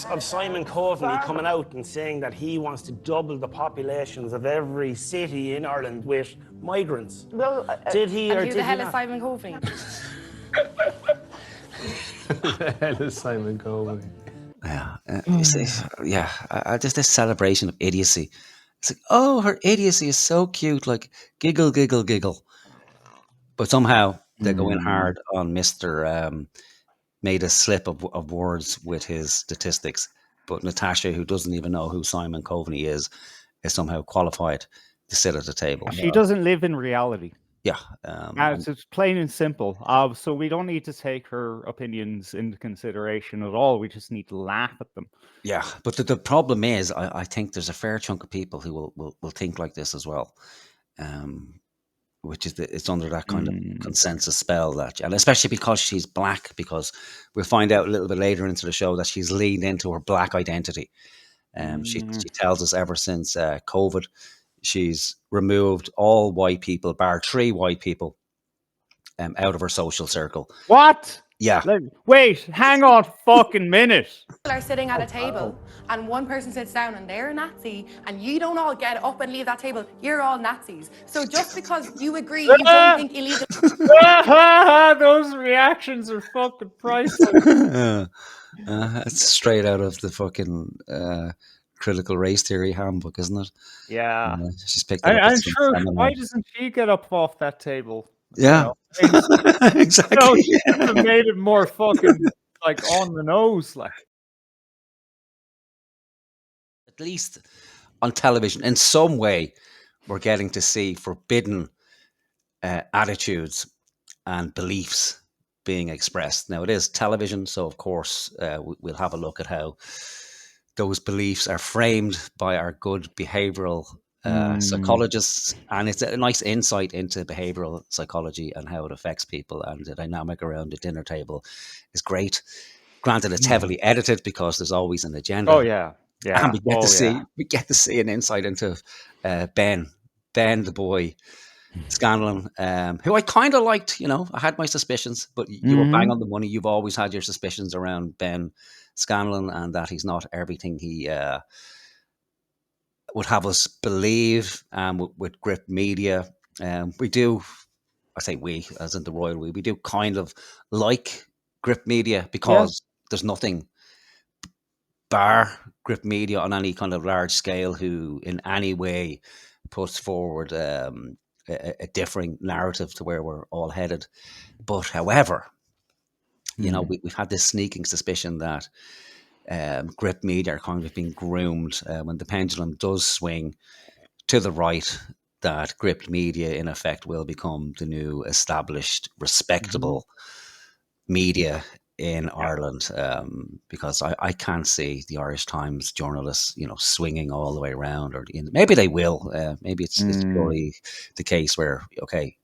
Of Simon Coveney coming out and saying that he wants to double the populations of every city in Ireland with migrants. Well, did he or and did who the he hell not? is Simon Coveney? The hell is Simon Coveney? Yeah, just this celebration of idiocy. It's like, oh, her idiocy is so cute, like giggle, giggle, giggle. But somehow they go in hard on Mister. Made a slip of words with his statistics, but Natasha, who doesn't even know who Simon Coveney is somehow qualified to sit at the table. She doesn't live in reality. Yeah, it's plain and simple. So we don't need to take her opinions into consideration at all. We just need to laugh at them. Yeah, but the problem is, I think there's a fair chunk of people who will think like this as well. Which is it's under that kind of consensus spell that, and especially because she's black, because we'll find out a little bit later into the show that she's leaned into her black identity. She tells us ever since COVID, she's removed all white people, bar 3 white people, out of her social circle. What? Yeah. Wait, hang on a fucking minute. People are sitting at a table and one person sits down and they're a Nazi and you don't all get up and leave that table, you're all Nazis. So just because you agree, you don't think illegal... Those reactions are fucking priceless. It's straight out of the fucking critical race theory handbook, isn't it? Yeah. She's picked it up. I'm sure. Why doesn't she get up off that table? Yeah, exactly. So she could have made it more fucking like on the nose, like. At least on television, in some way, we're getting to see forbidden attitudes and beliefs being expressed. Now, it is television, so of course we'll have a look at how those beliefs are framed by our good behavioral psychologists, and it's a nice insight into behavioral psychology and how it affects people, and the dynamic around the dinner table is great. Granted, it's heavily edited because there's always an agenda. Oh yeah, and we get to see an insight into Ben the boy Scallan, who I kind of liked. You know, I had my suspicions, but you were bang on the money. You've always had your suspicions around Ben Scallan, and that he's not everything he would have us believe. With Gript Media, we do, I say we, as in the royal we do kind of like Gript Media because there's nothing bar Gript Media on any kind of large scale who in any way puts forward a differing narrative to where we're all headed. But however, you know, we've had this sneaking suspicion that Gript Media are kind of being groomed when the pendulum does swing to the right, that Gript Media in effect will become the new established, respectable media in Ireland, because I can't see the Irish Times journalists, you know, swinging all the way around, or maybe they will. Maybe it's purely the case where, okay,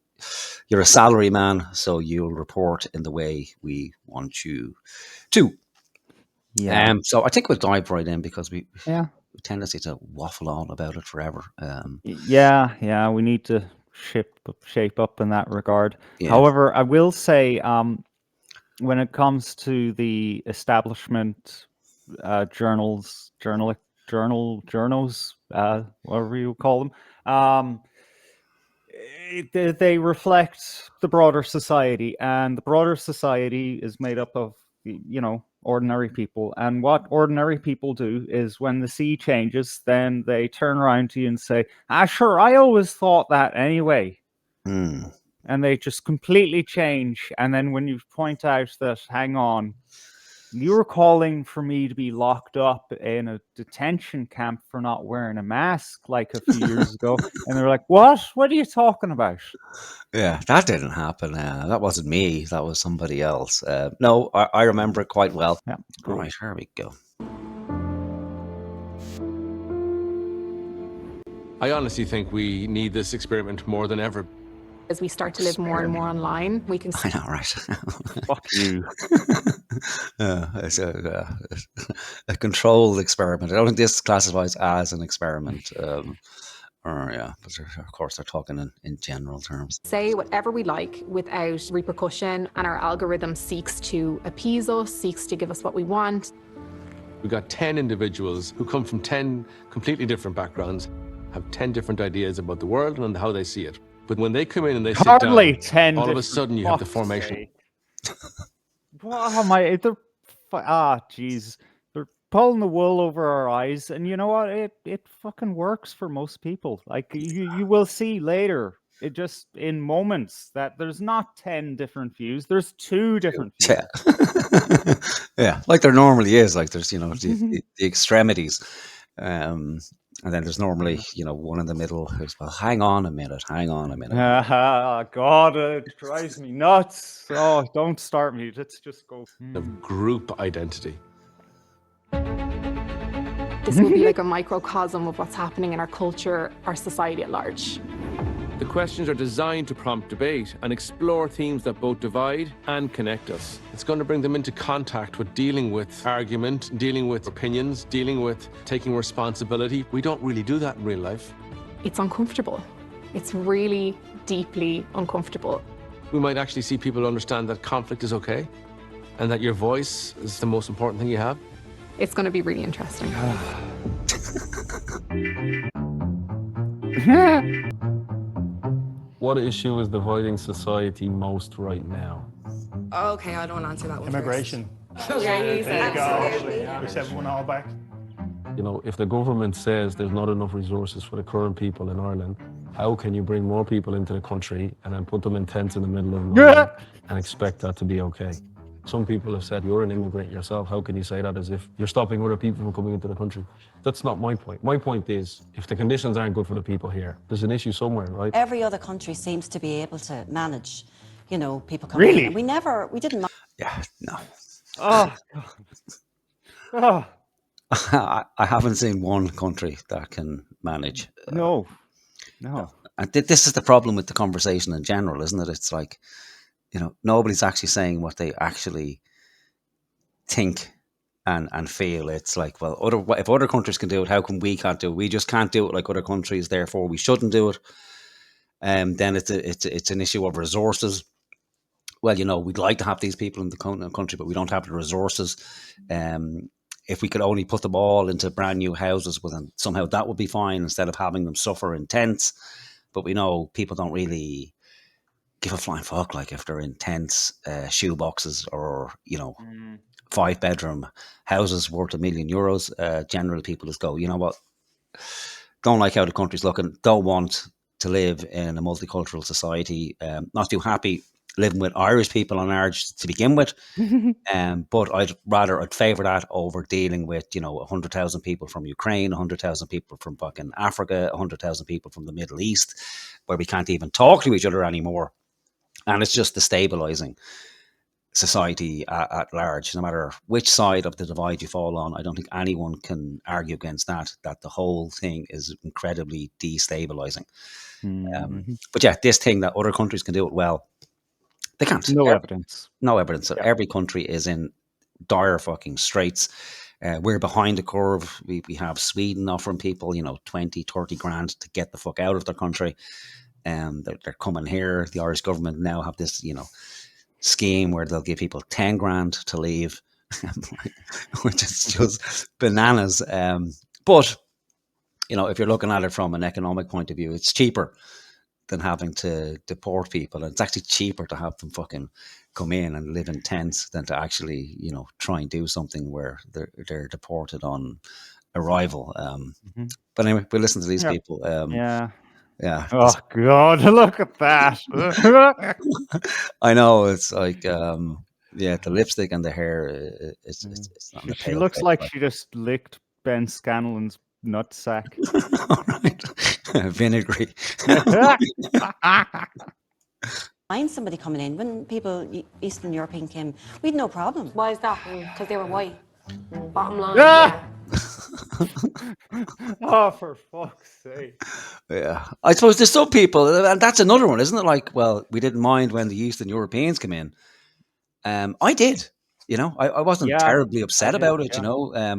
you're a salary man, so you'll report in the way we want you to. Yeah. So I think we'll dive right in because we have a tendency to waffle on about it forever. Yeah, we need to shape up in that regard. Yeah. However, I will say, when it comes to the establishment journals, whatever you call them, they reflect the broader society, and the broader society is made up of, you know, ordinary people. And what ordinary people do is when the sea changes, then they turn around to you and say, sure, I always thought that anyway. And they just completely change. And then when you point out that, hang on, you were calling for me to be locked up in a detention camp for not wearing a mask like a few years ago. And they're like, what? What are you talking about? Yeah, that didn't happen. That wasn't me. That was somebody else. No, I remember it quite well. Yeah. All right, here we go. I honestly think we need this experiment more than ever. As we start to live more and more online, we can... I know, right? Fuck you. It's a controlled experiment. I don't think this classifies as an experiment. But of course they're talking in general terms. Say whatever we like without repercussion, and our algorithm seeks to appease us, seeks to give us what we want. We've got 10 individuals who come from 10 completely different backgrounds, have 10 different ideas about the world and how they see it. But when they come in and they sit Hardly down, 10 all of a different sudden you have the fuck's formation. sake. Oh my, jeez. They're pulling the wool over our eyes, and you know what? It fucking works for most people. Like you will see later, it just in moments that there's not 10 different views. There's 2 different views. Yeah. Yeah, like there normally is. Like there's, the extremities. And then there's normally, one in the middle who's, well, hang on a minute. Ah, God, it drives me nuts. Oh, don't start me. Let's just go. Of group identity. This will be like a microcosm of what's happening in our culture, our society at large. The questions are designed to prompt debate and explore themes that both divide and connect us. It's going to bring them into contact with dealing with argument, dealing with opinions, dealing with taking responsibility. We don't really do that in real life. It's uncomfortable. It's really deeply uncomfortable. We might actually see people understand that conflict is okay and that your voice is the most important thing you have. It's going to be really interesting. What issue is dividing society most right now? Okay, I don't answer that one. Immigration. Okay, you There you said go. Push everyone all back. If the government says there's not enough resources for the current people in Ireland, how can you bring more people into the country and then put them in tents in the middle of nowhere and expect that to be okay? Some people have said, you're an immigrant yourself. How can you say that as if you're stopping other people from coming into the country? That's not my point. My point is, if the conditions aren't good for the people here, there's an issue somewhere, right? Every other country seems to be able to manage, people coming in. Really? And we didn't. Yeah, no. Oh, God. Oh, I haven't seen one country that can manage. no. And this is the problem with the conversation in general, isn't it? It's like, nobody's actually saying what they actually think and feel. It's like, well, if other countries can do it, how come we can't do it? We just can't do it like other countries, therefore we shouldn't do it. Then it's an issue of resources. Well, we'd like to have these people in the country, but we don't have the resources. If we could only put them all into brand new houses, well, then somehow that would be fine instead of having them suffer in tents. But we know people don't really give a flying fuck, like if they're in tents, shoe boxes, or 5-bedroom houses worth €1 million. Generally, people just go, you know what? Don't like how the country's looking. Don't want to live in a multicultural society. Not too happy living with Irish people on ours to begin with. But I'd favour that over dealing with 100,000 people from Ukraine, 100,000 people from fucking Africa, 100,000 people from the Middle East, where we can't even talk to each other anymore. And it's just destabilising society at large. No matter which side of the divide you fall on, I don't think anyone can argue against that the whole thing is incredibly destabilising. But yeah, this thing that other countries can do it well, they can't. No evidence. No evidence. So every country is in dire fucking straits. We're behind the curve. We have Sweden offering people, 20, 30 grand to get the fuck out of their country. They're coming here. The Irish government now have this, scheme where they'll give people 10 grand to leave, which is just bananas. But, if you're looking at it from an economic point of view, it's cheaper than having to deport people. And it's actually cheaper to have them fucking come in and live in tents than to actually, try and do something where they're deported on arrival. But anyway, we listen to these people. Yeah. Oh God! Look at that. I know, it's like, the lipstick and the hair. It's not. She looks like she just licked Ben Scanlon's nutsack. All right, vinegary. Mind somebody coming in. When Eastern European came, we had no problem. Why is that? Because they were white. Bottom line. Ah! Oh, for fuck's sake. Yeah, I suppose there's some people, and that's another one, isn't it? Like, well, we didn't mind when the Eastern Europeans came in. I did, I wasn't terribly upset about it,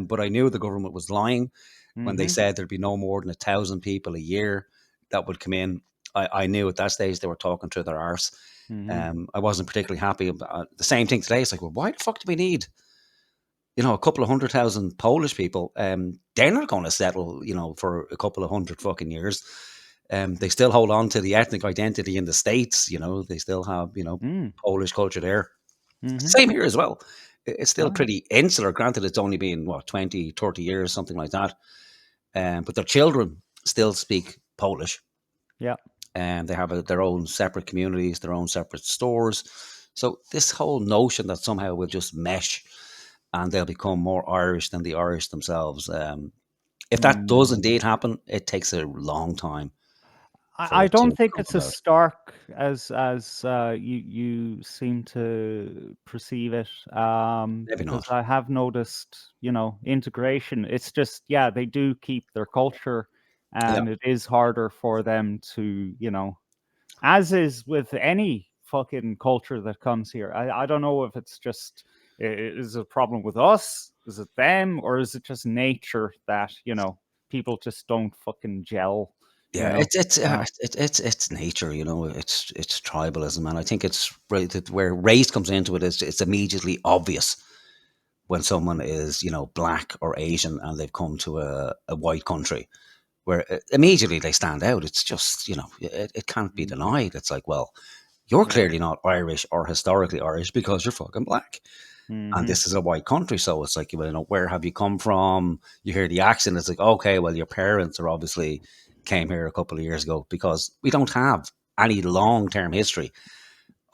but I knew the government was lying when they said there'd be no more than 1,000 people a year that would come in. I knew at that stage they were talking through their arse. I wasn't particularly happy about the same thing today. It's like, well, why the fuck do we need a couple of 100,000 Polish people, they're not going to settle, for a couple of 100 fucking years. They still hold on to the ethnic identity in the States. They still have, Polish culture there. Same here as well. It's still pretty insular. Granted, it's only been 20, 30 years, something like that. But their children still speak Polish. Yeah. And they have their own separate communities, their own separate stores. So this whole notion that somehow we'll just mesh and they'll become more Irish than the Irish themselves. If that does indeed happen, it takes a long time. I don't think come it's as about. stark as you seem to perceive it. Maybe Because not. I have noticed, integration. It's just, they do keep their culture, and it is harder for them to, as is with any fucking culture that comes here. I don't know if it's just is it a problem with us, is it them, or is it just nature that people just don't fucking gel. Yeah, it's nature, it's tribalism, and I think it's right that where race comes into it is it's immediately obvious when someone is black or Asian and they've come to a white country where immediately they stand out. It's just it can't be denied. It's like, well, you're clearly not Irish or historically Irish because you're fucking black. And this is a white country, so it's like, where have you come from? You hear the accent, it's like, okay, well, your parents are obviously came here a couple of years ago, because we don't have any long-term history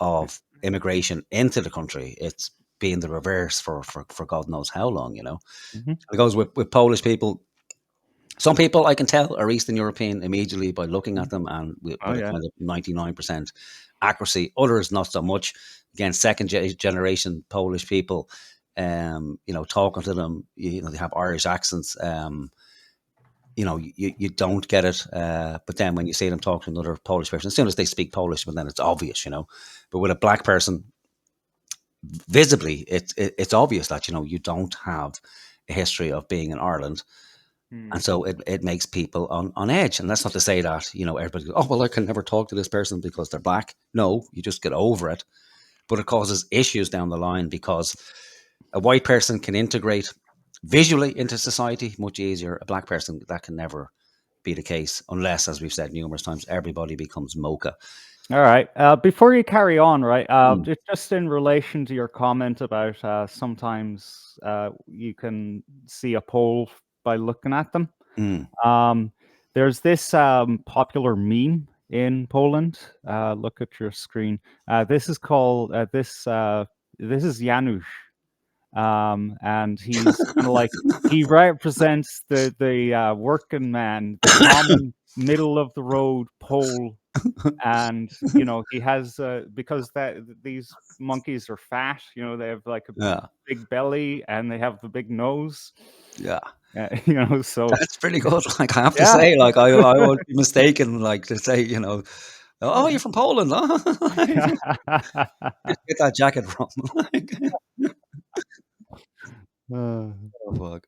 of immigration into the country. It's been the reverse for God knows how long, It goes with Polish people. Some people I can tell are Eastern European immediately by looking at them and with a kind of 99% accuracy. Others not so much. Again, second generation Polish people, talking to them, they have Irish accents. You don't get it. But then when you see them talk to another Polish person, as soon as they speak Polish, but then it's obvious, But with a black person, visibly, it's obvious that, you don't have a history of being in Ireland. And so it makes people on edge. And that's not to say that, everybody goes, oh, well, I can never talk to this person because they're black. No, you just get over it. But it causes issues down the line because a white person can integrate visually into society much easier. A black person, that can never be the case unless, as we've said numerous times, everybody becomes mocha. All right. Before you carry on, right, just in relation to your comment about sometimes you can see a poll by looking at them. There's this popular meme in Poland. Look at your screen. This is called this is Janusz. And he's kind of like, he represents the working man, the common middle of the road Pole. And he has because these monkeys are fat, they have like a big belly and they have the big nose. So that's pretty good. Like, I have to say, like, I won't be mistaken, like, to say, oh, you're from Poland, huh? Get that jacket from. Oh, fuck.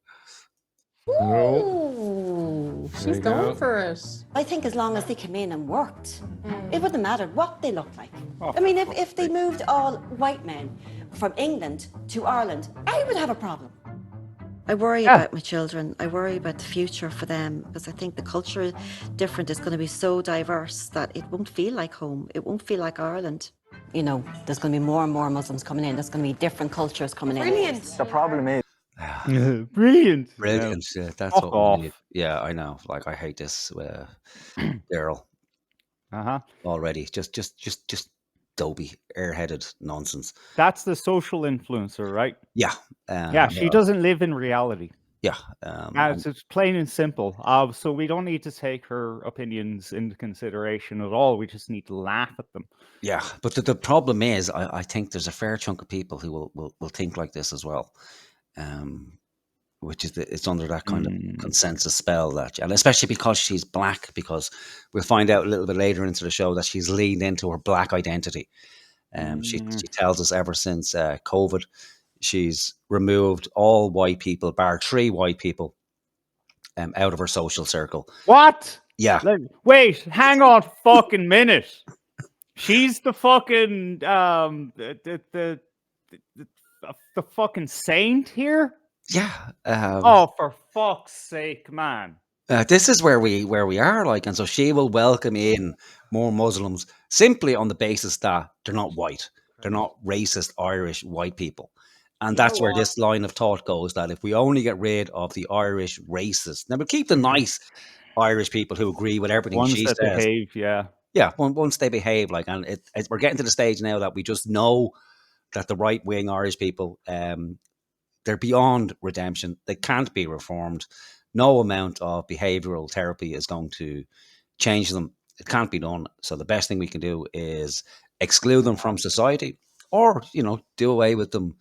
Ooh, she's going for it. I think as long as they came in and worked, it wouldn't matter what they looked like. I mean, if they moved all white men from England to Ireland, I would have a problem. I worry about my children. I worry about the future for them, because I think the culture different is going to be so diverse that it won't feel like home. It won't feel like Ireland. There's going to be more and more Muslims coming in. There's going to be different cultures coming in. Brilliant. The problem is, brilliant. Yeah, that's what we need. Yeah, I know. Like, I hate this girl. Already, just dopey, airheaded nonsense. That's the social influencer, right? Yeah. She doesn't live in reality. Yeah. It's plain and simple. So we don't need to take her opinions into consideration at all. We just need to laugh at them. Yeah, but the problem is, I think there's a fair chunk of people who will think like this as well. Which is it's under that kind of consensus spell that, and especially because she's black, because we'll find out a little bit later into the show that she's leaned into her black identity. She tells us ever since COVID, she's removed all white people, bar 3 white people, out of her social circle. What? Yeah. Wait, hang on, fucking minute. She's the fucking the fucking saint here. Yeah. Oh, for fuck's sake, man. This is where we are, like, and so she will welcome in more Muslims simply on the basis that they're not white, they're not racist Irish white people, and You know that's where what? this line of thought goes. That if we only get rid of the Irish racists, now we'll keep the nice Irish people who agree with everything Ones she that says. behave, yeah. Yeah, once they behave, like, and we're getting to the stage now that we just know that the right wing Irish people, they're beyond redemption. They can't be reformed. No amount of behavioral therapy is going to change them. It can't be done. So the best thing we can do is exclude them from society, or do away with them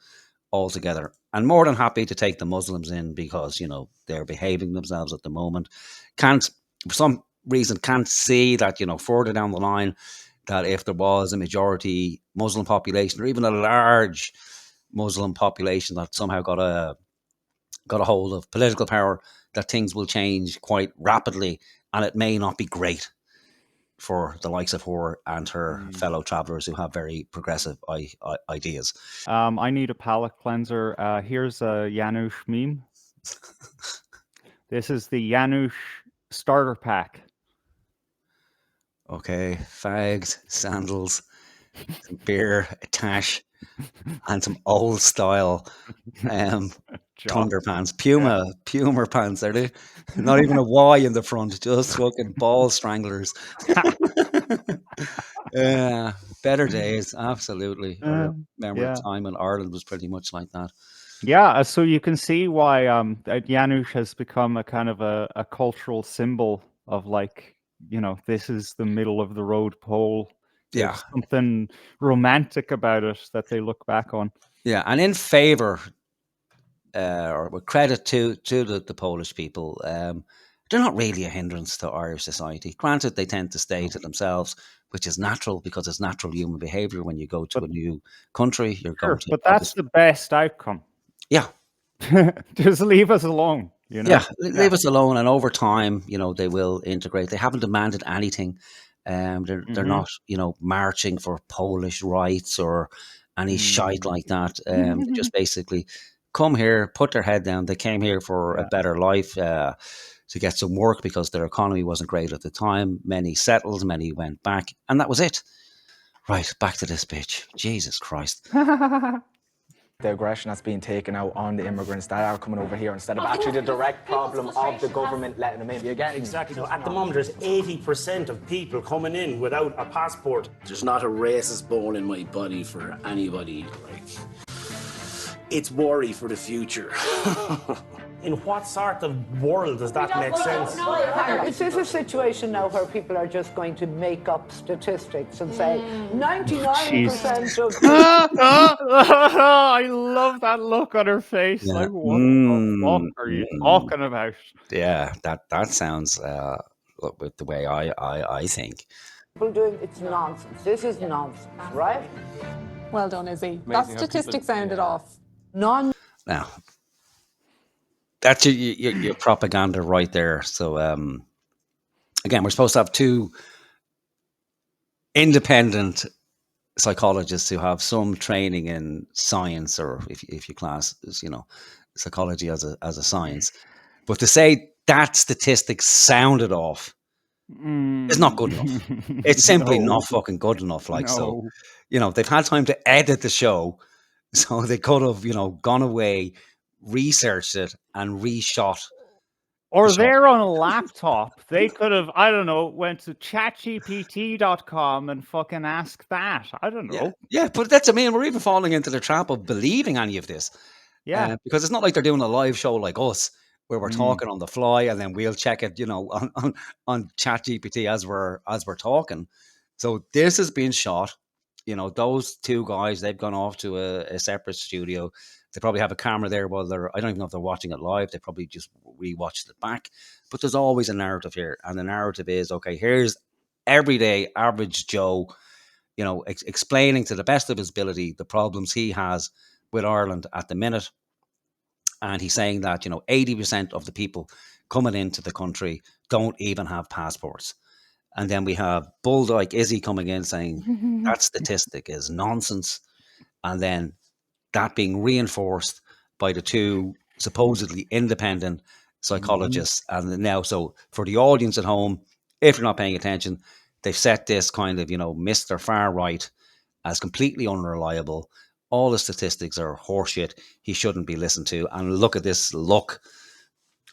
altogether. And more than happy to take the Muslims in because they're behaving themselves at the moment. Can't for some reason can't see that further down the line that if there was a majority Muslim population or even a large Muslim population that somehow got a hold of political power, that things will change quite rapidly, and it may not be great for the likes of her and her fellow travelers who have very progressive ideas. I need a palate cleanser. Here's a Janusz meme. This is the Janusz starter pack. Okay, fags, sandals, some beer, a tash, and some old style Thunder pants, Puma pants, are they? Not even a Y in the front, just fucking ball stranglers. Yeah, better days, absolutely. I remember a time in Ireland was pretty much like that. Yeah, so you can see why Janusz has become a kind of a cultural symbol of, like, this is the middle of the road pole. Yeah. There's something romantic about it that they look back on. Yeah, and in favour, or with credit to the Polish people, they're not really a hindrance to Irish society. Granted, they tend to stay to themselves, which is natural because it's natural human behaviour. When you go to a new country, you're going to. But that's the best outcome. Yeah. Just leave us alone. Yeah, leave us alone, and over time, they will integrate. They haven't demanded anything. They're not, marching for Polish rights or any shite like that. They just basically come here, put their head down. They came here for a better life, to get some work because their economy wasn't great at the time. Many settled, many went back, and that was it. Right, back to this bitch. Jesus Christ. The aggression that's being taken out on the immigrants that are coming over here instead of actually the direct problem of the government letting them in. You get exactly. At the moment, there's 80% of people coming in without a passport. There's not a racist bone in my body for anybody. Like, it's worry for the future. In what sort of world does that make sense? Is this a situation now where people are just going to make up statistics and say 99% of I love that look on her face. Yeah. Like, what the fuck are you talking about? Yeah, that sounds with the way I think. people doing? It's nonsense. This is nonsense, right? Well done, Izzy. That statistic sounded off. None. Now, that's your propaganda right there. So, again, we're supposed to have two independent psychologists who have some training in science, or if you class, psychology as a science. But to say that statistic sounded off is not good enough. It's simply not fucking good enough. Like, so, they've had time to edit the show, so they could have, gone away, researched it, and reshot. Or they're on a laptop. They could have, I don't know, went to chatgpt.com and fucking asked that. I don't know. Yeah, but that's, we're even falling into the trap of believing any of this. Yeah. Because it's not like they're doing a live show like us, where we're talking on the fly and then we'll check it, on ChatGPT as we're talking. So this has been shot. Those two guys, they've gone off to a separate studio. They probably have a camera there while I don't even know if they're watching it live. They probably just rewatched it back. But there's always a narrative here. And the narrative is, okay, here's everyday average Joe, explaining to the best of his ability the problems he has with Ireland at the minute. And he's saying that, 80% of the people coming into the country don't even have passports. And then we have Bulldog Izzy coming in saying that statistic is nonsense. And then that being reinforced by the two supposedly independent psychologists. And now, so for the audience at home, if you're not paying attention, they've set this kind of, Mr. Far Right as completely unreliable. All the statistics are horseshit. He shouldn't be listened to. And look at this look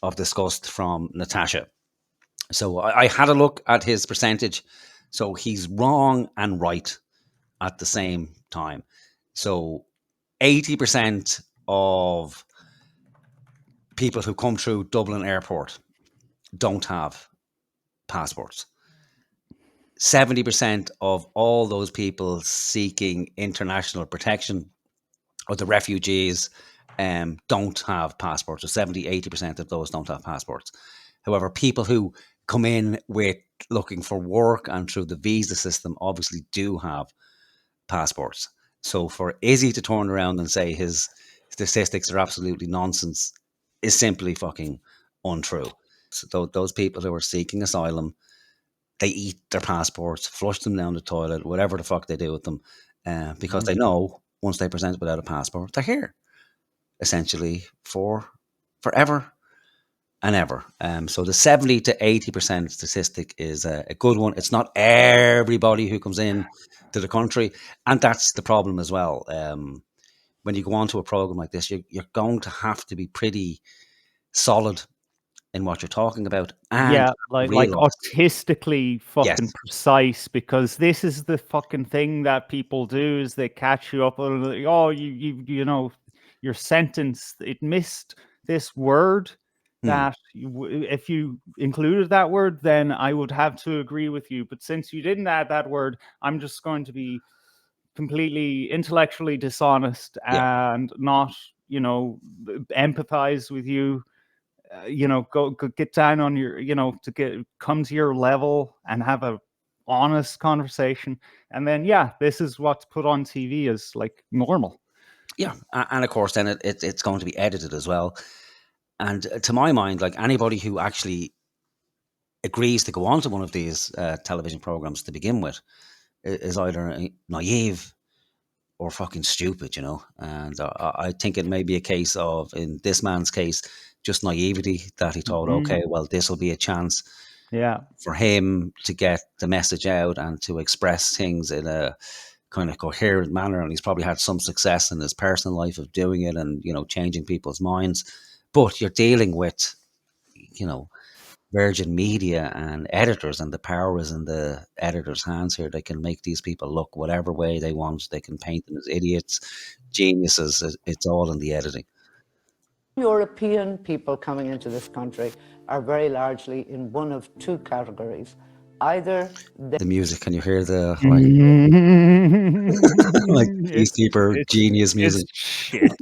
of disgust from Natasha. So I had a look at his percentage. So he's wrong and right at the same time. So 80% of people who come through Dublin Airport don't have passports. 70% of all those people seeking international protection, or the refugees, don't have passports. So 70-80% of those don't have passports. However, people who come in with looking for work and through the visa system obviously do have passports. So for Izzy to turn around and say his statistics are absolutely nonsense is simply fucking untrue. So those people who are seeking asylum, they eat their passports, flush them down the toilet, whatever the fuck they do with them, because they know once they present without a passport, they're here, essentially for forever and ever. So the 70-80% statistic is a good one. It's not everybody who comes in to the country, and that's the problem as well. When you go on to a program like this, you're going to have to be pretty solid in what you're talking about, and like autistically fucking precise, because this is the fucking thing that people do, is they catch you up on, oh, you know, your sentence, it missed this word that if you included that word, then I would have to agree with you, but since you didn't add that word, I'm just going to be completely intellectually dishonest and not, empathize with you. Go get down on your, come to your level and have a honest conversation. And then, this is what's put on TV as like normal. Yeah. And of course, then it's going to be edited as well. And to my mind, like, anybody who actually agrees to go on to one of these television programs to begin with is either naive or fucking stupid, and I think it may be a case of, in this man's case, just naivety, that he thought, okay, well, this will be a chance for him to get the message out and to express things in a kind of coherent manner. And he's probably had some success in his personal life of doing it and, changing people's minds. But you're dealing with, Virgin Media and editors, and the power is in the editors' hands here. They can make these people look whatever way they want. They can paint them as idiots, geniuses. It's all in the editing. European people coming into this country are very largely in one of two categories. Either the music, can you hear the like peacekeeper genius music? Shit.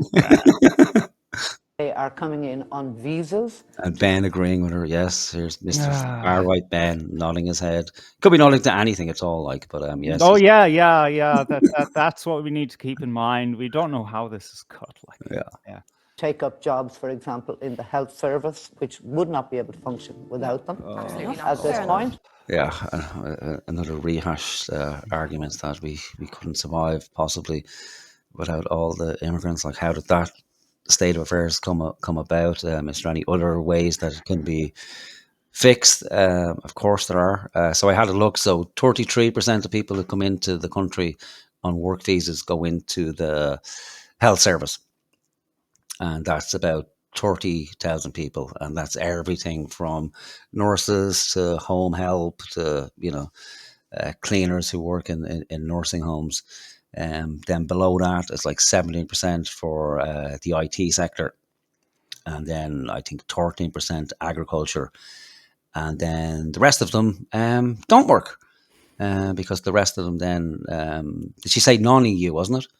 They are coming in on visas. And Ben agreeing with her. Yes, here's Mr. Far Right Ben nodding his head. Could be nodding to anything at all, like, but yes. Oh yeah. That's what we need to keep in mind. We don't know how this is cut. Like, yeah. Take up jobs, for example, in the health service, which would not be able to function without them at this point. Yeah, another rehashed argument that we couldn't survive possibly without all the immigrants. Like, how did that state of affairs come about? Is there any other ways that it can be fixed? Of course there are. So I had a look. So 33% of people who come into the country on work visas go into the health service. And that's about 30,000 people. And that's everything from nurses to home help to, cleaners who work in nursing homes. Then below that, it's like 17% for the IT sector. And then I think 13% agriculture. And then the rest of them don't work. Because the rest of them then, did she say non-EU, wasn't it?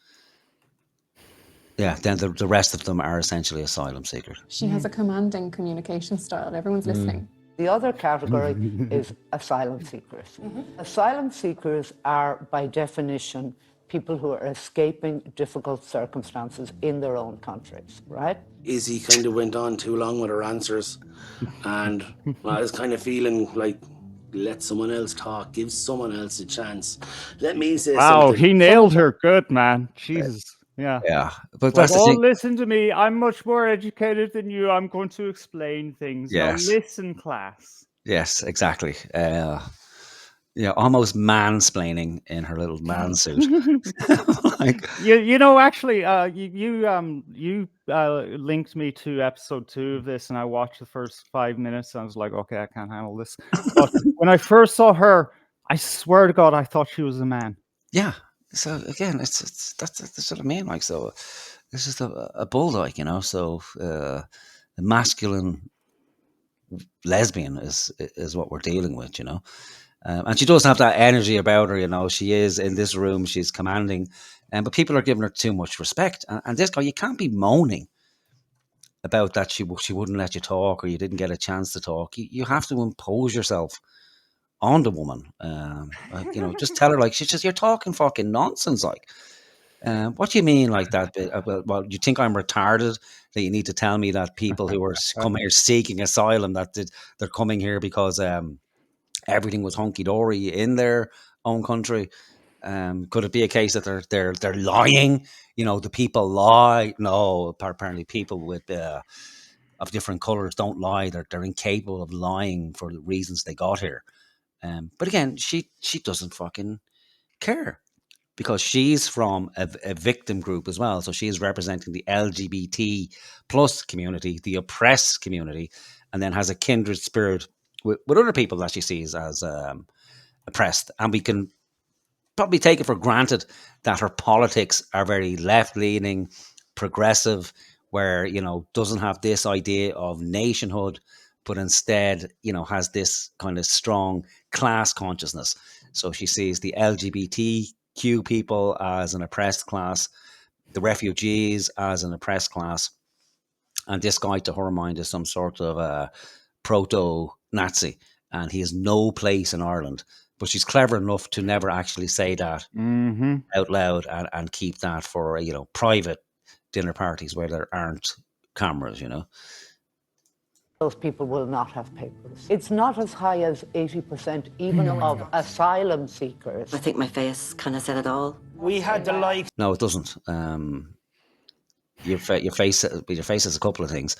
Yeah, then the rest of them are essentially asylum seekers. She has a commanding communication style. Everyone's listening. The other category is asylum seekers. Asylum seekers are, by definition, people who are escaping difficult circumstances in their own countries, right? Izzy kind of went on too long with her answers, and I was kind of feeling like, let someone else talk, give someone else a chance. Let me say something. Wow, he nailed her good, man. Jesus. Yeah. Yeah, but Like, that's the oh, thing. listen to me. I'm much more educated than you. I'm going to explain things. No, Yes. listen, class. Yes, exactly. Almost mansplaining in her little man suit. Like, Actually, you linked me to episode 2 of this, and I watched the first 5 minutes, and I was like, okay, I can't handle this. But when I first saw her, I swear to God, I thought she was a man. yeah. So again, that's what I mean. Like, so it's just a bulldog, So a masculine lesbian is what we're dealing with, and she does have that energy about her, She is in this room, she's commanding, but people are giving her too much respect. And this guy, you can't be moaning about that she wouldn't let you talk, or you didn't get a chance to talk. You have to impose yourself on the woman. Just tell her, like, she's just, you're talking fucking nonsense, like. What do you mean like that? Well, you think I'm retarded that you need to tell me that people who are coming here seeking asylum, they're coming here because everything was hunky dory in their own country? Could it be a case that they're lying? The people lie. No, apparently people with of different colors don't lie. They're incapable of lying for the reasons they got here. But again, she doesn't fucking care, because she's from a victim group as well. So she is representing the LGBT plus community, the oppressed community, and then has a kindred spirit with other people that she sees as oppressed. And we can probably take it for granted that her politics are very left-leaning, progressive, where, doesn't have this idea of nationhood, but instead, has this kind of strong class consciousness. So she sees the LGBTQ people as an oppressed class, the refugees as an oppressed class, and this guy, to her mind, is some sort of a proto-Nazi, and he has no place in Ireland. But she's clever enough to never actually say that out loud, and keep that for private dinner parties where there aren't cameras. Those people will not have papers. It's not as high as 80% even of asylum seekers. I think my face kind of said it all. We had the likes. No, it doesn't. Your face is a couple of things,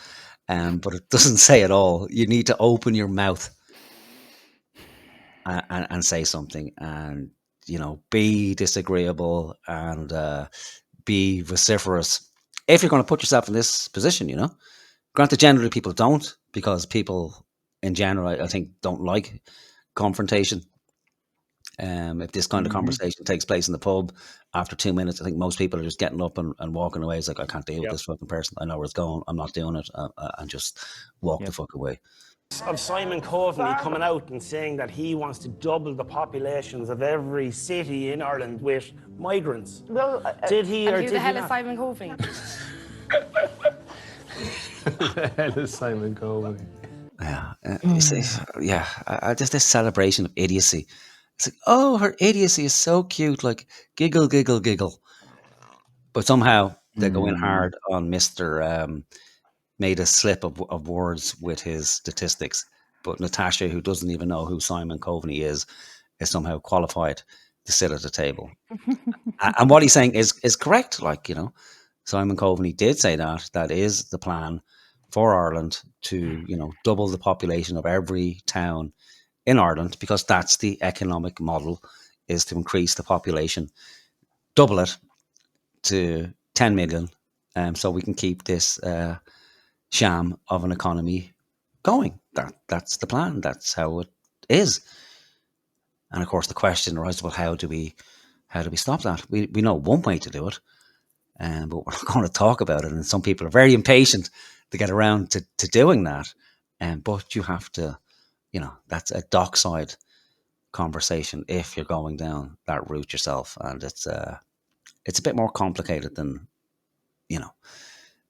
but it doesn't say it all. You need to open your mouth and say something, and be disagreeable, and be vociferous if you're going to put yourself in this position. Granted, generally people don't, because people in general, I think, don't like confrontation. If this kind of conversation takes place in the pub, after 2 minutes, I think most people are just getting up and walking away. It's like, I can't deal with this fucking person. I know where it's going. I'm not doing it, and just walk the fuck away. Of Simon Coveney coming out and saying that he wants to double the populations of every city in Ireland with migrants. Well, did he, or And who did the he hell is not? Simon Coveney? The hell is Simon Coveney? Yeah, you see, just this celebration of idiocy. It's like, oh, her idiocy is so cute, like giggle, giggle, giggle. But somehow they go in hard on Mr. Made a slip of words with his statistics. But Natasha, who doesn't even know who Simon Coveney is somehow qualified to sit at the table. And what he's saying is correct. Like, Simon Coveney did say that is the plan for Ireland, to, double the population of every town in Ireland, because that's the economic model, is to increase the population, double it to 10 million, so we can keep this sham of an economy going. That's the plan. That's how it is. And of course, the question arises: well, how do we stop that? We know one way to do it, but we're not going to talk about it. And some people are very impatient to get around to doing that. But you have to, that's a dockside conversation if you're going down that route yourself, and it's a bit more complicated than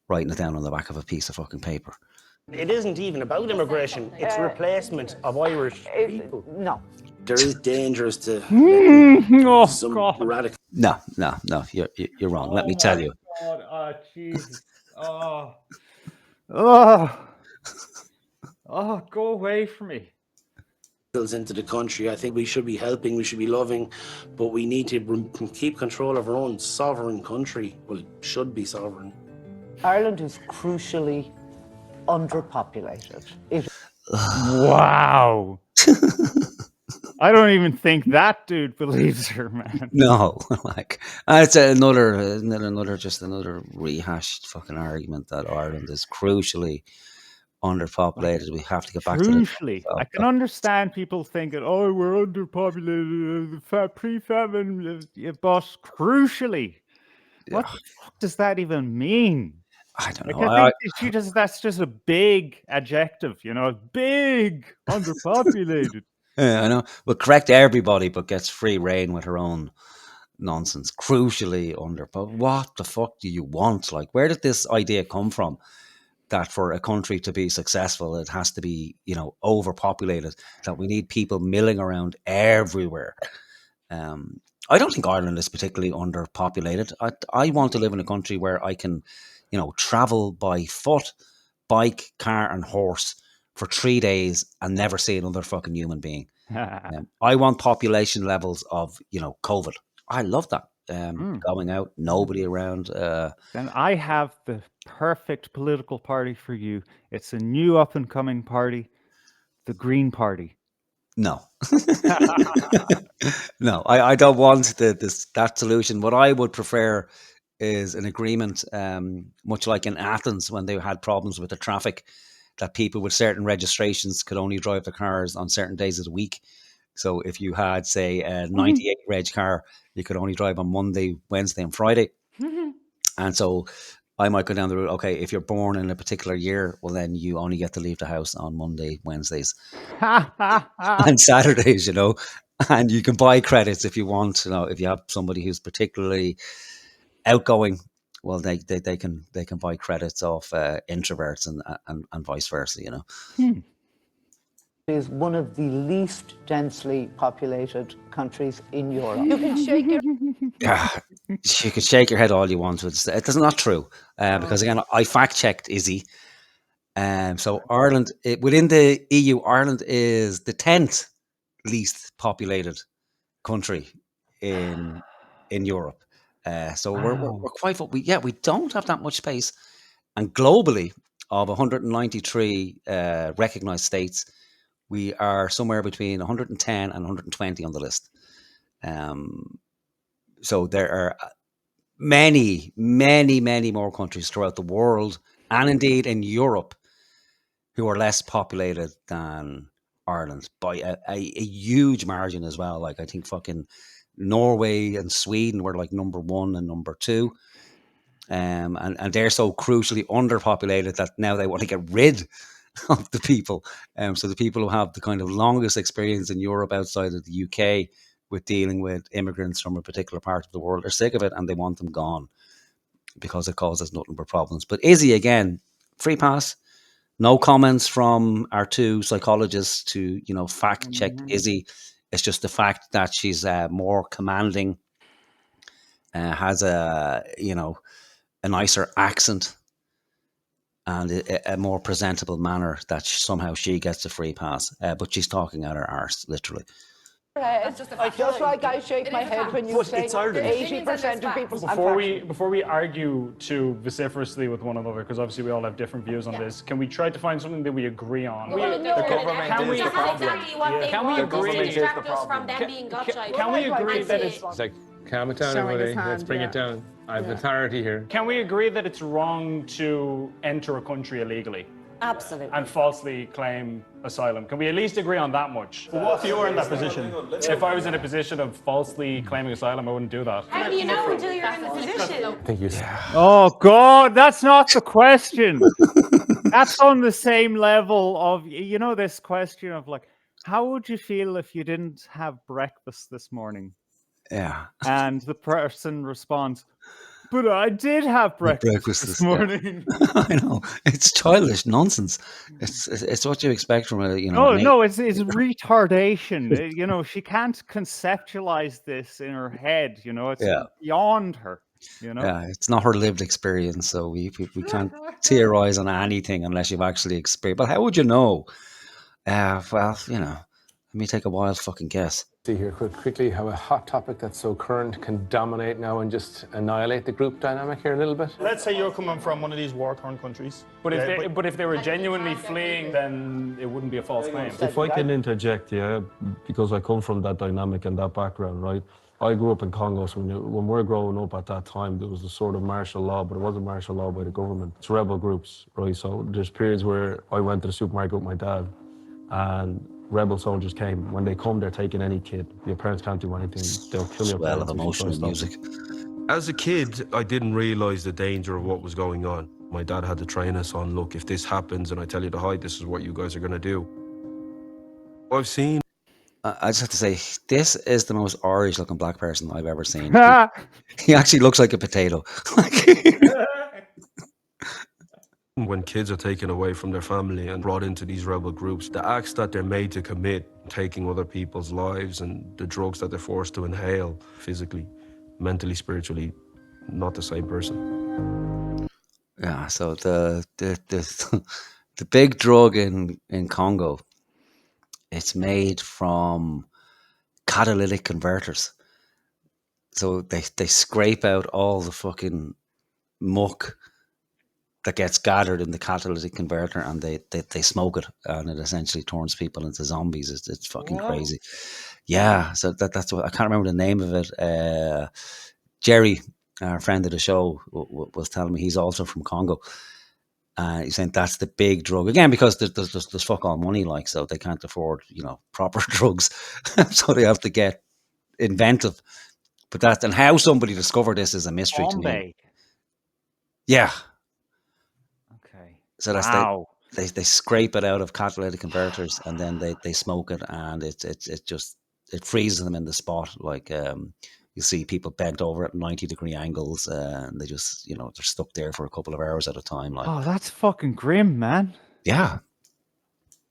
writing it down on the back of a piece of fucking paper. It isn't even about immigration. It's replacement of Irish people. No. There is dangers to some radical. No, you're wrong. Let me tell you. God, oh, Jesus. Go away from me. into the country. I think we should be helping, we should be loving, but we need to keep control of our own sovereign country. Well, it should be sovereign. Ireland is crucially underpopulated. Wow. I don't even think that dude believes her, man. No, like it's another rehashed fucking argument that Ireland is crucially underpopulated. We have to get back Crucially, to I can understand people thinking, "Oh, we're underpopulated, pre-famine," but crucially, what the fuck does that even mean? I don't know. Like, I think that's just a big adjective, big, underpopulated. Yeah, I know. Will correct everybody, but gets free reign with her own nonsense. Crucially but what the fuck do you want? Like, where did this idea come from? That for a country to be successful, it has to be, overpopulated. That we need people milling around everywhere. I don't think Ireland is particularly underpopulated. I want to live in a country where I can, travel by foot, bike, car, and horse for 3 days and never see another fucking human being. I want population levels of, COVID. I love that. Going out, nobody around. Then I have the perfect political party for you. It's a new up and coming party, the Green Party. No. No, I don't want that solution. What I would prefer is an agreement, much like in Athens when they had problems with the traffic, that people with certain registrations could only drive their cars on certain days of the week. So if you had, say, a 98 reg car, you could only drive on Monday, Wednesday, and Friday. And so I might go down the route, okay, if you're born in a particular year, well, then you only get to leave the house on Monday, Wednesdays, and Saturdays, and you can buy credits if you want. If you have somebody who's particularly outgoing, well, they can buy credits off introverts and vice versa, Is one of the least densely populated countries in Europe. You can shake your... You could shake your head all you want. It's not true. Because again, I fact-checked Izzy. So Ireland, within the EU, Ireland is the 10th least populated country in Europe. So Wow. we're quite... We don't have that much space. And globally, of 193 recognized states, we are somewhere between 110 and 120 on the list. So there are many, many, many more countries throughout the world and indeed in Europe who are less populated than Ireland by a huge margin as well. Like, I think fucking Norway and Sweden were like number 1 and number 2. And they're so crucially underpopulated that now they want to get rid of the people. So the people who have the kind of longest experience in Europe outside of the UK with dealing with immigrants from a particular part of the world are sick of it and they want them gone because it causes nothing but problems. But Izzy, again, free pass. No comments from our 2 psychologists to, fact check Izzy. It's just the fact that she's more commanding, has a nicer accent and a more presentable manner, that somehow she gets a free pass. But she's talking out her arse, literally. It's just like I shake my head when you say 80% of people. Before we argue too vociferously with one another, because obviously we all have different views on this, can we try to find something that we agree on? The government is the problem. Can we agree? Can we agree that it's like, calm it down, everybody. Let's bring it down. I have authority here. Can we agree that it's wrong to enter a country illegally? Absolutely. And falsely claim asylum? Can we at least agree on that much? Well, what if you were in that position? If I was in a position of falsely claiming asylum, I wouldn't do that. How do you know until you're in the position? Thank you. Oh, God, that's not the question. That's on the same level of, this question of like, how would you feel if you didn't have breakfast this morning? Yeah. And the person responds, but I did have breakfast this morning. Yeah. I know. It's childish nonsense. It's what you expect from a, No, it's retardation. She can't conceptualize this in her head. It's beyond her. Yeah, it's not her lived experience. So we can't theorize on anything unless you've actually experienced. But how would you know? Well, me take a wild fucking guess. See here quickly how a hot topic that's so current can dominate now and just annihilate the group dynamic here a little bit. Let's say you're coming from one of these war-torn countries. But if they were genuinely fleeing, then it wouldn't be a false claim. If I can interject, yeah, because I come from that dynamic and that background, right? I grew up in Congo, so when we're growing up at that time, there was a sort of martial law, but it wasn't martial law by the government. It's rebel groups, right? So there's periods where I went to the supermarket with my dad, and rebel soldiers came. When they come, they're taking any kid. Your parents can't do anything. They'll kill your Well parents. of emotional music. As a kid, I didn't realise the danger of what was going on. My dad had to train us on, look, if this happens and I tell you to hide, this is what you guys are going to do. I've seen... I just have to say, this is the most Irish-looking black person I've ever seen. He actually looks like a potato. When kids are taken away from their family and brought into these rebel groups, the acts that they're made to commit, taking other people's lives and the drugs that they're forced to inhale, physically, mentally, spiritually, not the same person. Yeah, so the big drug in Congo, it's made from catalytic converters. So they scrape out all the fucking muck that gets gathered in the catalytic converter, and they smoke it, and it essentially turns people into zombies. It's fucking crazy. Yeah, so that's what I can't remember the name of it. Jerry, our friend of the show, was telling me he's also from Congo. He's saying that's the big drug again because there's fuck all money, like, so they can't afford proper drugs, so they have to get inventive. But that, and how somebody discovered this is a mystery to me. Yeah. Okay. So that's wow. They scrape it out of catalytic converters, and then they smoke it, and it freezes them in the spot. Like you see people bent over at 90-degree angles, and they just they're stuck there for a couple of hours at a time. Like, oh, that's fucking grim, man. Yeah.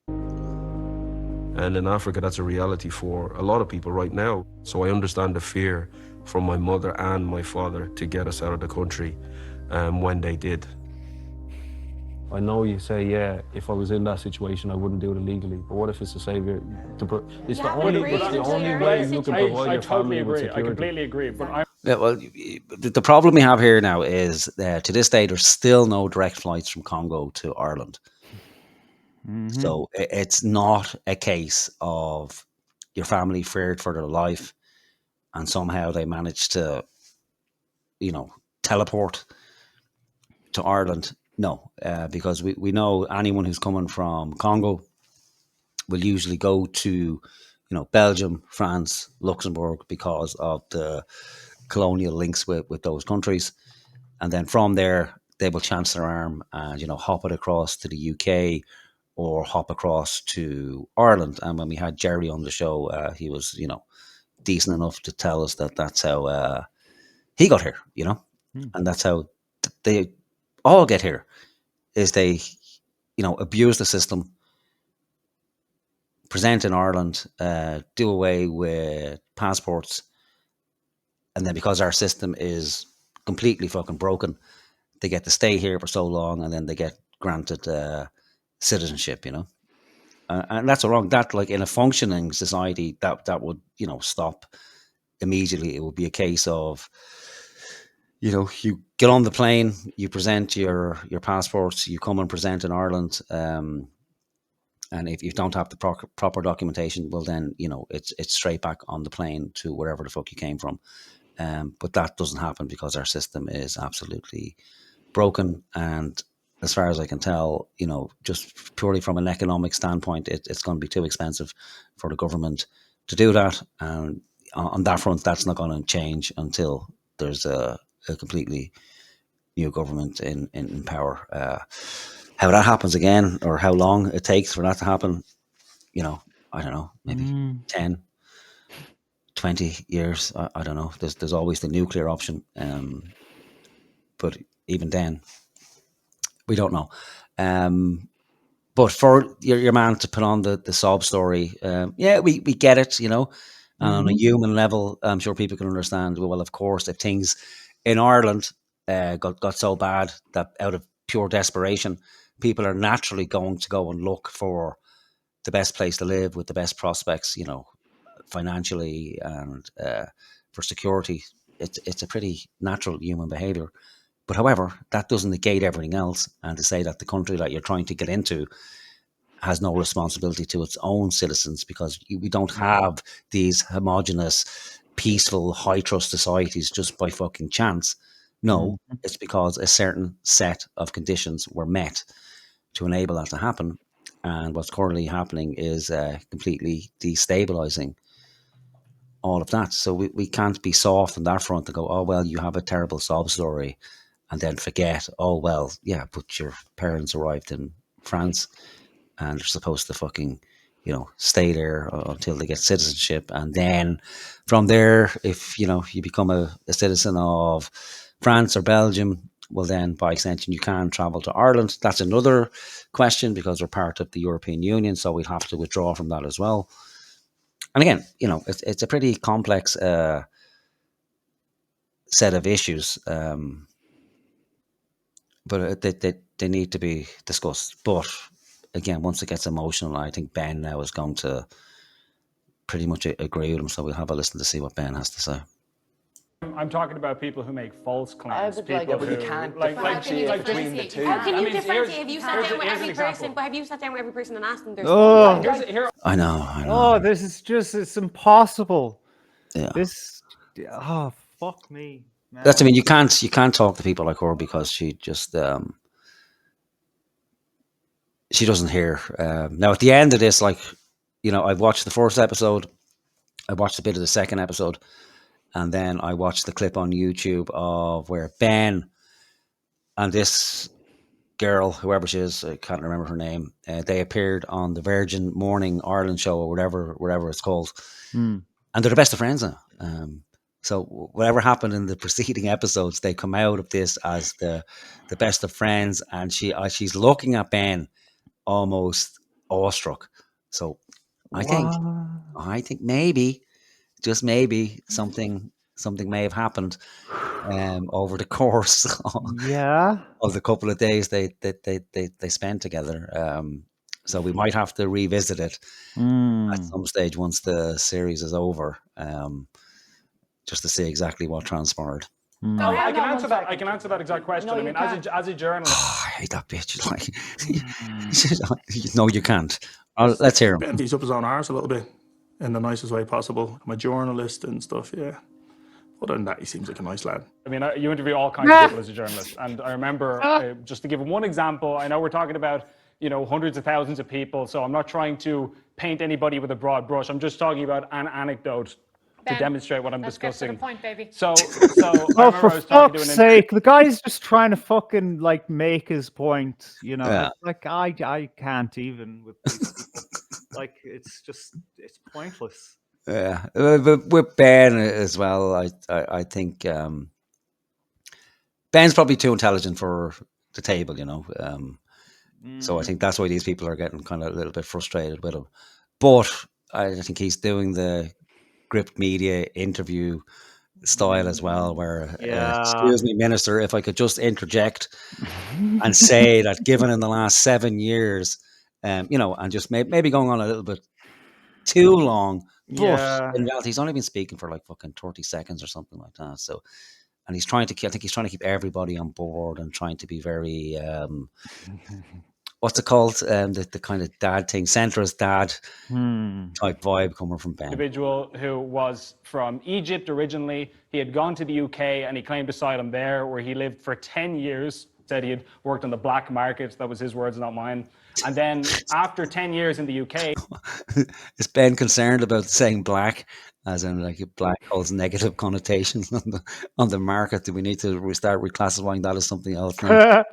And in Africa, that's a reality for a lot of people right now. So I understand the fear from my mother and my father to get us out of the country when they did. I know you say, yeah, if I was in that situation, I wouldn't do it illegally. But what if it's a savior? It's the only way you can provide your family with security. I completely agree. But yeah, well, the problem we have here now is to this day, there's still no direct flights from Congo to Ireland. Mm-hmm. So it's not a case of your family feared for their life and somehow they managed to, teleport to Ireland. No, because we know anyone who's coming from Congo will usually go to, Belgium, France, Luxembourg because of the colonial links with those countries. And then from there, they will chance their arm and, hop it across to the UK or hop across to Ireland. And when we had Jerry on the show, he was, decent enough to tell us that that's how he got here, and that's how they all get here, is they, abuse the system, present in Ireland, do away with passports, and then because our system is completely fucking broken, they get to stay here for so long, and then they get granted citizenship, and that's wrong. That, like, in a functioning society, that would stop immediately. It would be a case of you get on the plane, you present your passports, you come and present in Ireland, and if you don't have the proper documentation, well then it's straight back on the plane to wherever the fuck you came from. But that doesn't happen because our system is absolutely broken, and as far as I can tell, just purely from an economic standpoint, it's going to be too expensive for the government to do that. And on that front, that's not going to change until there's a completely new government in power. How that happens again, or how long it takes for that to happen, I don't know, maybe 10, 20 years. I don't know. There's always the nuclear option. But even then, we don't know. But for your man to put on the sob story, we get it, and on a human level, I'm sure people can understand. Well, of course, if things in Ireland got so bad that out of pure desperation, people are naturally going to go and look for the best place to live with the best prospects, financially and for security. It's a pretty natural human behavior. But however, that doesn't negate everything else. And to say that the country that you're trying to get into has no responsibility to its own citizens, because we don't have these homogenous, peaceful, high trust societies just by fucking chance. No, it's because a certain set of conditions were met to enable that to happen. And what's currently happening is completely destabilizing all of that. So we can't be soft on that front and go, oh, well, you have a terrible sob story, and then forget, oh, well, yeah, but your parents arrived in France and they're supposed to fucking, stay there until they get citizenship. And then from there, if, you become a citizen of France or Belgium, well, then by extension, you can travel to Ireland. That's another question, because we're part of the European Union, so we'd have to withdraw from that as well. And again, it's a pretty complex set of issues, but they need to be discussed. But again, once it gets emotional, I think Ben now is going to pretty much agree with him. So we'll have a listen to see what Ben has to say. I'm talking about people who make false claims. would like- People Yeah, but who you can't differentiate between the two. How can you I mean, differentiate? Have you sat down with here's every an example. person? But have you sat down with every person and asked them? There's Oh. I know. Oh, this is it's impossible. Yeah. Fuck me. Man. That's, you can't talk to people like her, because she just, she doesn't hear. Now at the end of this, I've watched the first episode, I watched a bit of the second episode, and then I watched the clip on YouTube of where Ben and this girl, whoever she is, I can't remember her name, they appeared on the Virgin Morning Ireland show, or whatever it's called. And they're the best of friends now. So whatever happened in the preceding episodes, they come out of this as the best of friends, and she's looking at Ben almost awestruck. So I think maybe, just maybe, something may have happened over the course of the couple of days they spent together. So we might have to revisit it at some stage once the series is over, just to see exactly what transpired. I can answer that exact question. I mean, as a journalist, I hate that bitch. No, you can't. Let's hear him. He's up his own arse a little bit, in the nicest way possible. I'm a journalist and stuff, yeah. Other than that, he seems like a nice lad. I mean, you interview all kinds of people as a journalist, and I remember, just to give one example, I know we're talking about, hundreds of thousands of people, so I'm not trying to paint anybody with a broad brush. I'm just talking about an anecdote to demonstrate what I'm discussing. Get to the point, baby. So Oh, for fuck's sake! The guy's just trying to fucking make his point. Yeah. I can't even with these people. It's pointless. Yeah, but with Ben as well, I think Ben's probably too intelligent for the table, So I think that's why these people are getting kind of a little bit frustrated with him. But I think he's doing the Gript media interview style as well, where excuse me, Minister, if I could just interject and say that given in the last 7 years, and just maybe going on a little bit too long, but in reality he's only been speaking for fucking 30 seconds or something like that. So, and he's trying to keep everybody on board and trying to be very what's it called? The kind of dad thing, centrist dad type vibe coming from Ben. Individual who was from Egypt originally. He had gone to the UK and he claimed asylum there, where he lived for 10 years. Said he had worked on the black market. That was his words, not mine. And then after 10 years in the UK... Is Ben concerned about saying black, as in black holds negative connotations on the market? Do we need to start reclassifying that as something else now?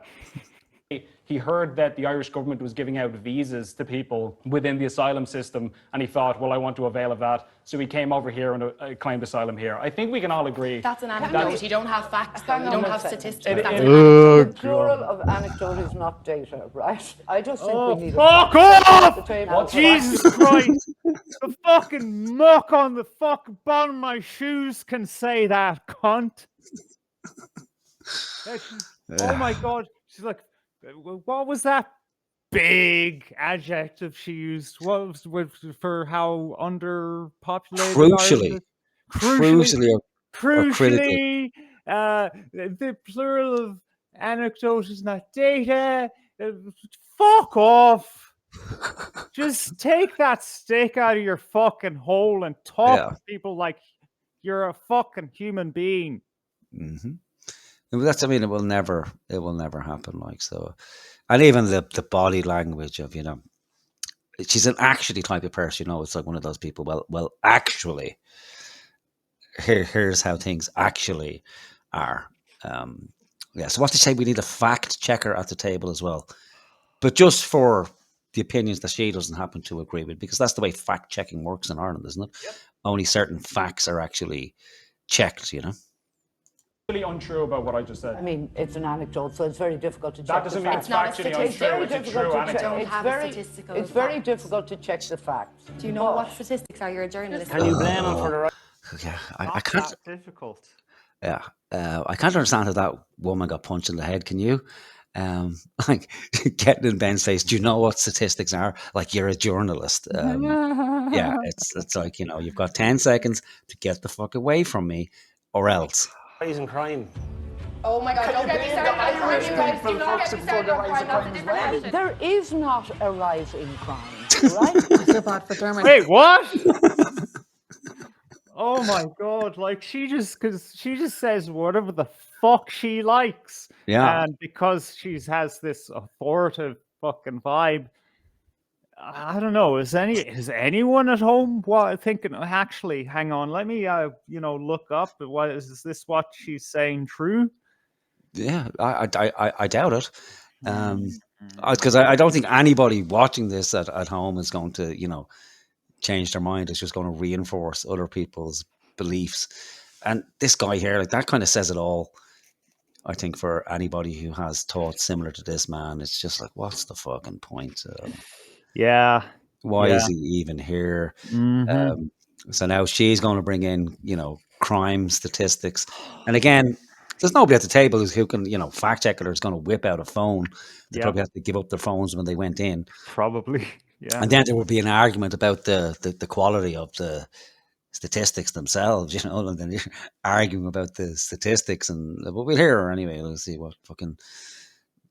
He heard that the Irish government was giving out visas to people within the asylum system, and he thought, well, I want to avail of that. So he came over here and claimed asylum here. I think we can all agree. That's an anecdote. You don't have facts, though. You don't have statistics. The plural of anecdote is not data, right? I just think we need fuck off! Jesus Christ! The fucking muck on the fucking bottom of my shoes can say that, cunt. Oh my God. She's like, what was that big adjective she used. What was for how underpopulated Ireland Crucially, is? Crucially, or critically. crucially, the plural of anecdote is not data. Fuck off. Just take that stick out of your fucking hole and talk Yeah. to people like you're a fucking human being. Mm-hmm. That's, I mean, it will never happen. Like, so, and even the body language of, she's an actually type of person. It's like one of those people. Well, actually, here's how things actually are. Yeah. So what to say? We need a fact checker at the table as well, but just for the opinions that she doesn't happen to agree with, because that's the way fact checking works in Ireland, isn't it? Yep. Only certain facts are actually checked. Really untrue about what I just said. I mean, it's an anecdote, so it's very difficult to check. That doesn't mean it's factually untrue. It's a true anecdote. It's very difficult to check the facts. Do you know what statistics are? You're a journalist. Can you blame him for the right? Yeah, I Not can't. that difficult. Yeah, I can't understand how that woman got punched in the head. Can you? Like getting in Ben's face. Do you know what statistics are? Like, you're a journalist. Yeah, it's like, you've got 10 seconds to get the fuck away from me, or else. Rise in crime. Oh my God, don't get me started on crime, you guys. Do not get me started on crime. That's a different question. There is not a rise in crime, right? I feel bad for Dermot. Wait, what? Oh my God! Like, because she just says whatever the fuck she likes. Yeah. And because she has this authoritative fucking vibe, I don't know. Is anyone at home thinking? Actually, hang on. Let me look up. What is this? What she's saying true? Yeah, I doubt it. Because I don't think anybody watching this at home is going to change their mind. It's just going to reinforce other people's beliefs. And this guy here, like, that kind of says it all. I think for anybody who has thoughts similar to this man, it's just like, what's the fucking point? Yeah. Why is he even here? Mhm. So now she's going to bring in, crime statistics. And again, there's nobody at the table who can, fact check it, or is going to whip out a phone. They probably have to give up their phones when they went in. Probably, yeah. And then there would be an argument about the quality of the statistics themselves, and then you're arguing about the statistics. But we'll hear her anyway. Let's see what fucking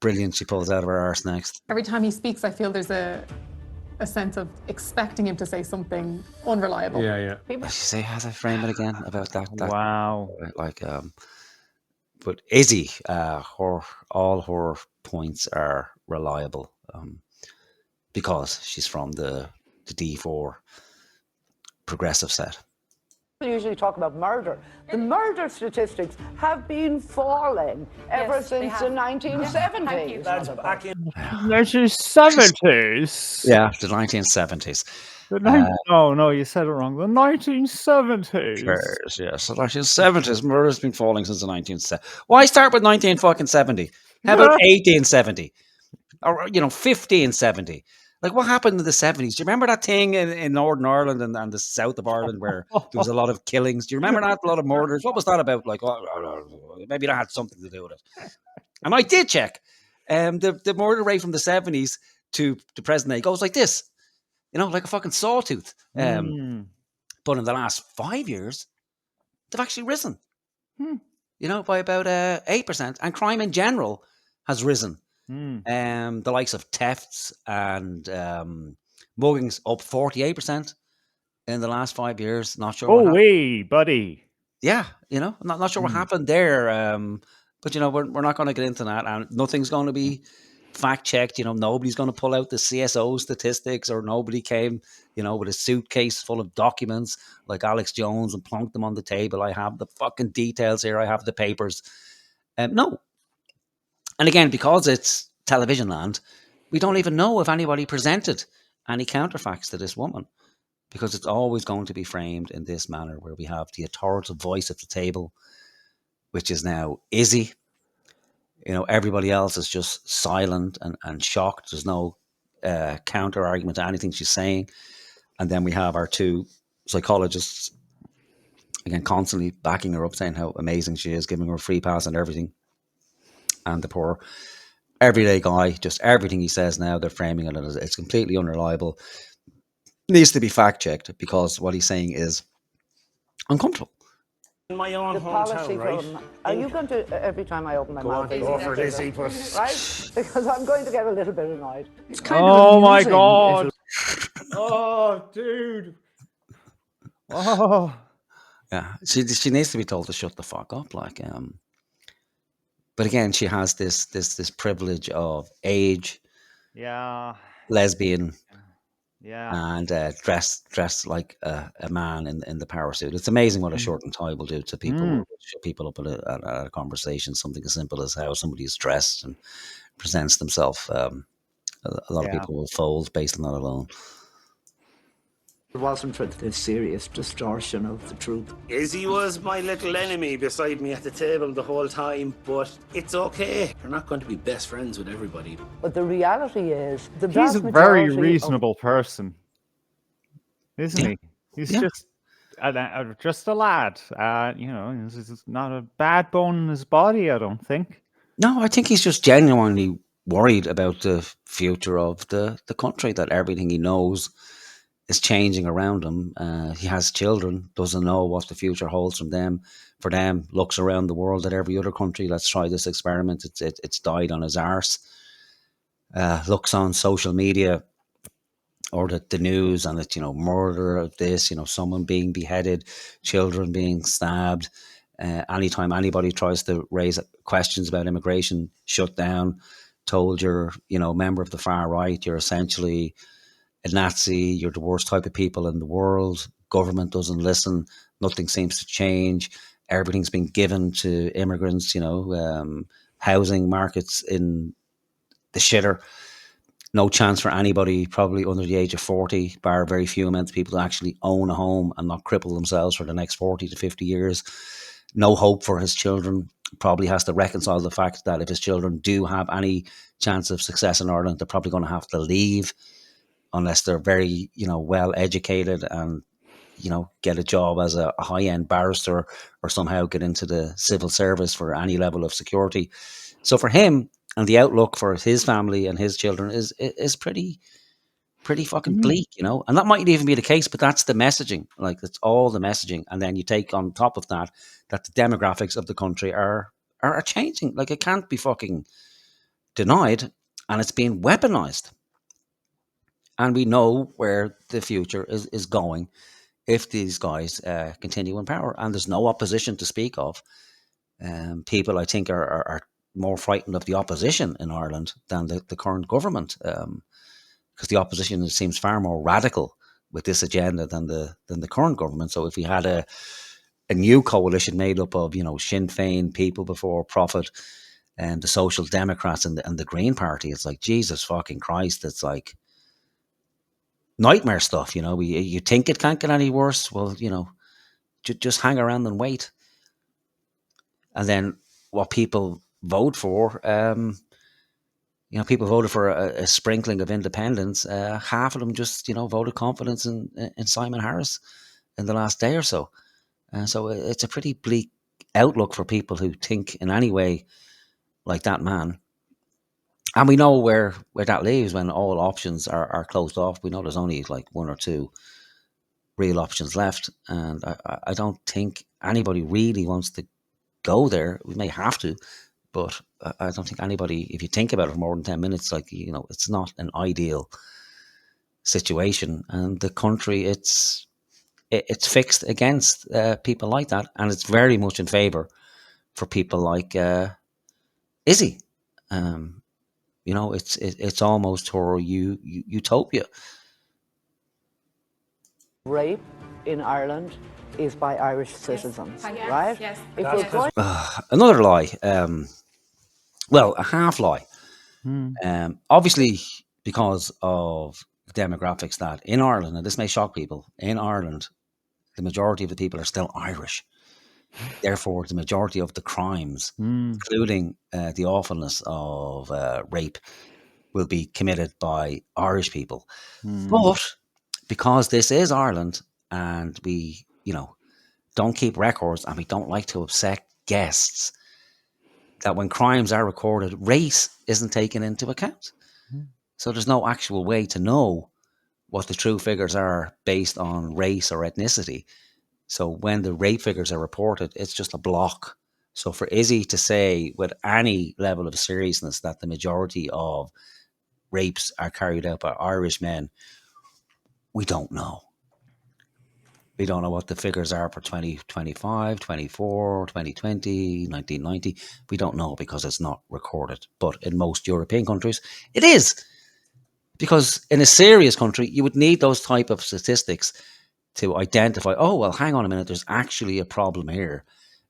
brilliant she pulls out of her arse next. Every time he speaks, I feel there's a sense of expecting him to say something unreliable. Yeah. Did she say, how do I frame it again about that? Wow. Like, but Izzy, all her points are reliable, because she's from the D4 progressive set. People usually talk about murder. The murder statistics have been falling ever since the 1970s. That's back in 1970s. Yeah, the 1970s. No, you said it wrong. The 1970s. Yes, the 1970s. Murder's been falling since the 1970s. Why start with 1970? How about 1870? Or 1570? Like, what happened in the 70s? Do you remember that thing in Northern Ireland and the south of Ireland where there was a lot of killings? Do you remember that? A lot of murders? What was that about? Like, maybe that had something to do with it. And I did check. The murder rate from the 70s to the present day goes like this. Like a fucking sawtooth. But in the last 5 years, they've actually risen. By about 8%. And crime in general has risen. The likes of thefts and muggings up 48% in the last 5 years. Not sure. Oh, wait, buddy. Yeah, not sure what happened there. But we're not going to get into that, and nothing's going to be fact checked. Nobody's going to pull out the CSO statistics, or nobody came, with a suitcase full of documents like Alex Jones and plunked them on the table. I have the fucking details here. I have the papers. No. And again, because it's television land, we don't even know if anybody presented any counterfacts to this woman, because it's always going to be framed in this manner, where we have the authoritative voice at the table, which is now Izzy. Everybody else is just silent and shocked. There's no counter argument to anything she's saying. And then we have our two psychologists, again, constantly backing her up, saying how amazing she is, giving her a free pass and everything. And the poor everyday guy. Just everything he says now, they're framing it as it's completely unreliable. Needs to be fact checked because what he's saying is uncomfortable. In my own The policy hometown, right? are you going to, every time I open my mouth, are you go going for to do this, that? but Right? Because I'm going to get a little bit annoyed. It's kind Oh of my amusing. god! Oh, dude! Oh. Yeah, she needs to be told to shut the fuck up. Like, but again, she has this privilege of age, Yeah. lesbian, Yeah. and dressed like a man in the power suit. It's amazing what a shirt and tie will do to people. Mm. Shut people up at a conversation. Something as simple as how somebody is dressed and presents themselves. A lot of Yeah. people will fold based on that alone. It wasn't for this serious distortion of the truth. Izzy was my little enemy beside me at the table the whole time, but it's okay. You're not going to be best friends with everybody. But the reality is, the He's vast a very majority reasonable person, isn't Yeah. he? He's Yeah. just a lad. You know, he's not a bad bone in his body, I don't think. No, I think he's just genuinely worried about the future of the country, that everything he knows is changing around him. He has children, doesn't know what the future holds from them. For them, looks around the world at every other country. Let's try this experiment. It's died on his arse. Looks on social media or the news, and it's, murder of this, someone being beheaded, children being stabbed. Anytime anybody tries to raise questions about immigration, shut down, told you're, member of the far right, you're essentially a Nazi, you're the worst type of people in the world. Government doesn't listen. Nothing seems to change. Everything's been given to immigrants, housing markets in the shitter. No chance for anybody probably under the age of 40, bar very few amounts of people to actually own a home and not cripple themselves for the next 40 to 50 years. No hope for his children. Probably has to reconcile the fact that if his children do have any chance of success in Ireland, they're probably going to have to leave unless they're very, well educated and, get a job as a high-end barrister or somehow get into the civil service for any level of security. So for him, and the outlook for his family and his children is pretty fucking bleak, and that mightn't even be the case, but that's the messaging. Like, that's all the messaging. And then you take on top of that the demographics of the country are changing. Like, it can't be fucking denied, and it's being weaponized. And we know where the future is going if these guys continue in power, and there's no opposition to speak of. People, I think, are more frightened of the opposition in Ireland than the current government, because the opposition seems far more radical with this agenda than the current government. So if we had a new coalition made up of Sinn Féin, People Before Profit, and the Social Democrats and the Green Party, it's like, Jesus fucking Christ, it's like nightmare stuff. You think it can't get any worse? Well, just hang around and wait. And then what people vote for, people voted for a sprinkling of independents. Half of them just, voted confidence in Simon Harris in the last day or so. And so it's a pretty bleak outlook for people who think in any way like that man. And we know where that leaves when all options are closed off. We know there's only like one or two real options left. And I don't think anybody really wants to go there. We may have to, but I don't think anybody, if you think about it for more than 10 minutes, like, it's not an ideal situation. And the country, it's fixed against people like that. And it's very much in favour for people like Izzy. It's almost horror utopia. rape in Ireland is by Irish citizens, right? Yes. If we're going Another lie. Well, a half lie. Obviously, because of demographics, that in Ireland, and this may shock people, in Ireland, the majority of the people are still Irish. Therefore, the majority of the crimes, including the awfulness of rape, will be committed by Irish people. But because this is Ireland, and we, don't keep records, and we don't like to upset guests, that when crimes are recorded, race isn't taken into account. So there's no actual way to know what the true figures are based on race or ethnicity. So when the rape figures are reported, it's just a block. So for Izzy to say with any level of seriousness that the majority of rapes are carried out by Irish men, we don't know. We don't know what the figures are for 2025, 24, 2020, 1990. We don't know because it's not recorded. But in most European countries, it is. Because in a serious country, you would need those type of statistics to identify, oh, well, hang on a minute, there's actually a problem here.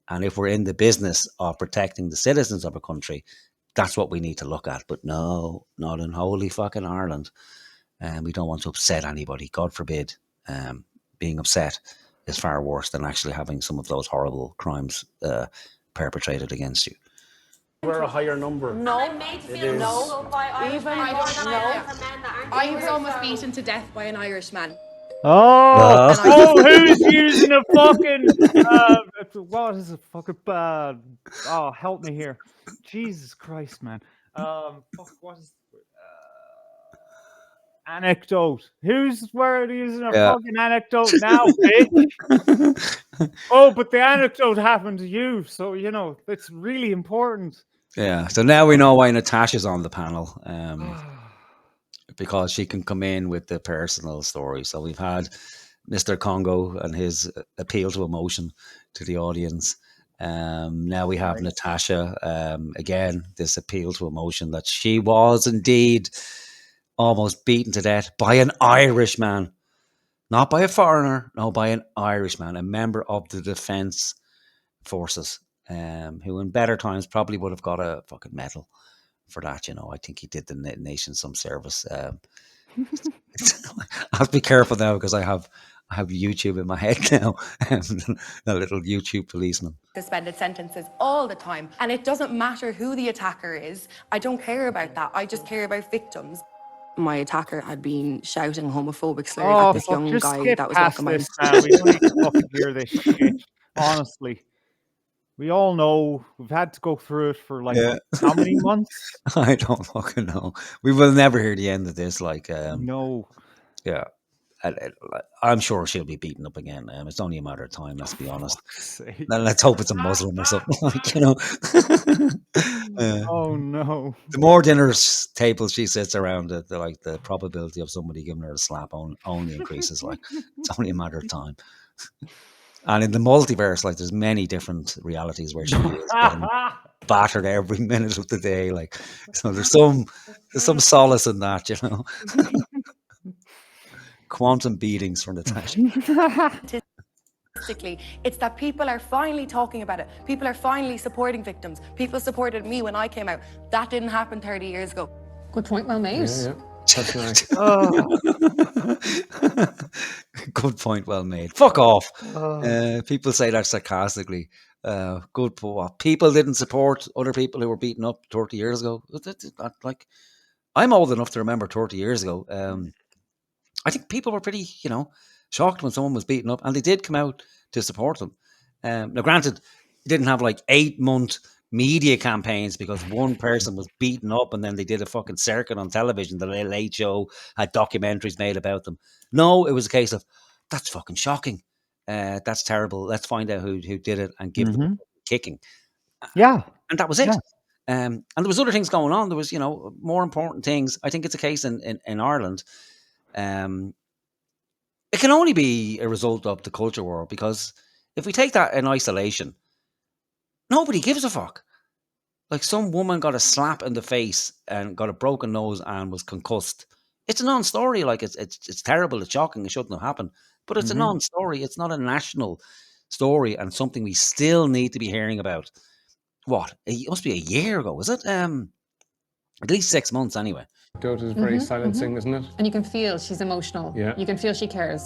And if we're in the business of protecting the citizens of a country, that's what we need to look at. But no, not in holy fucking Ireland. And we don't want to upset anybody. God forbid. Being upset is far worse than actually having some of those horrible crimes perpetrated against you. We're a higher number. No, made to feel no by Irish men, more than I am for men that aren't. I was almost beaten to death by an Irishman. Who's using a fucking what is it? Fucking bad. Oh, help me here. Jesus Christ, man. What is anecdote? Who's using a fucking anecdote now, bitch? Oh, but the anecdote happened to you, so you know it's really important. Yeah. So now we know why Natasha's on the panel. Because she can come in with the personal story. So we've had Mr. Congo and his appeal to emotion to the audience. Now we have Natasha, again, this appeal to emotion that she was indeed almost beaten to death by an Irishman. Not by a foreigner, no, by an Irishman, a member of the Defence Forces, who in better times probably would have got a fucking medal for that. You know, I think he did the nation some service. I have to be careful now because I have YouTube in my head now. A little YouTube policeman. Suspended sentences all the time. And it doesn't matter who the attacker is. I don't care about that. I just care about victims. My attacker had been shouting homophobic slurs at this young guy that was walking by. We don't need to fucking hear this shit. Honestly. We all know we've had to go through it for how many months? I don't fucking know. We will never hear the end of this. No. Yeah. I'm sure she'll be beaten up again. It's only a matter of time, let's be honest. Let's hope it's a Muslim or something, you know. Oh no. The more dinner tables she sits around, the probability of somebody giving her a slap only increases. It's only a matter of time. And in the multiverse, there's many different realities where she is getting battered every minute of the day. So there's some solace in that, you know. Quantum beatings from Natasha. Statistically, it's that people are finally talking about it. People are finally supporting victims. People supported me when I came out. That didn't happen 30 years ago. Good point, well made. Yeah. That's nice. Good point, well made. Fuck off. People say that sarcastically. Good point. People didn't support other people who were beaten up 30 years ago. I'm old enough to remember 30 years ago. I think people were pretty, shocked when someone was beaten up, and they did come out to support them. Now, granted, they didn't have 8-month media campaigns because one person was beaten up and then they did a fucking circuit on television. The Late Show had documentaries made about them. No, it was a case of, that's fucking shocking. That's terrible. Let's find out who did it and give them a kicking. Yeah. And that was it. Yeah. And there was other things going on. There was, more important things. I think it's a case in Ireland. It can only be a result of the culture war, because if we take that in isolation, nobody gives a fuck. Some woman got a slap in the face and got a broken nose and was concussed. It's a non-story. It's terrible. It's shocking. It shouldn't have happened. But it's a non-story. It's not a national story, and something we still need to be hearing about. What? It must be a year ago, is it? At least 6 months, anyway. Goat is very silencing, isn't it? And you can feel she's emotional. Yeah. You can feel she cares.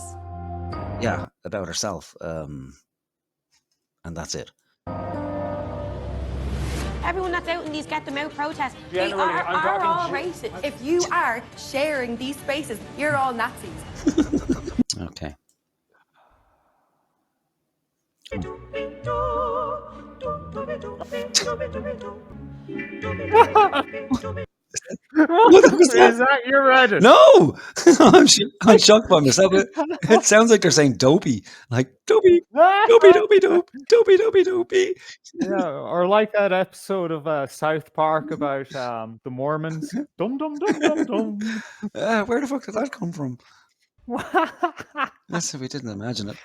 Yeah, about herself. And that's it. Everyone that's out in these Get Them Out protests, they Generally, are all racist. If you are sharing these spaces, you're all Nazis. Okay. Is that your Reddit? No, I'm shocked by myself. It sounds like they're saying dopey, like dopey, dopey, dopey, dope, dopey, dopey, dopey. Yeah, or like that episode of South Park about the Mormons. Dum dum dum dum dum. Where the fuck did that come from? That's if we didn't imagine it.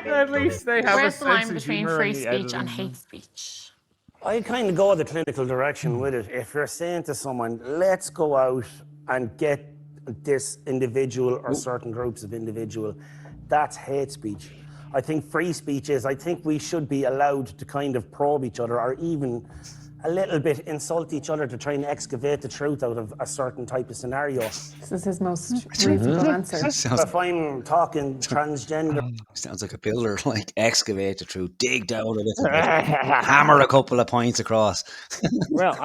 At least they have Where's a the line sense of between humor free in the speech and editing. hate speech? I kind of go the clinical direction with it. If you're saying to someone, let's go out and get this individual or certain groups of individual, that's hate speech. I think free speech is, I think we should be allowed to kind of probe each other or even a little bit insult each other to try and excavate the truth out of a certain type of scenario. This is his most reasonable answer. If I'm talking transgender... Sounds like a builder, like excavate the truth, dig down a little bit, hammer a couple of points across. Well,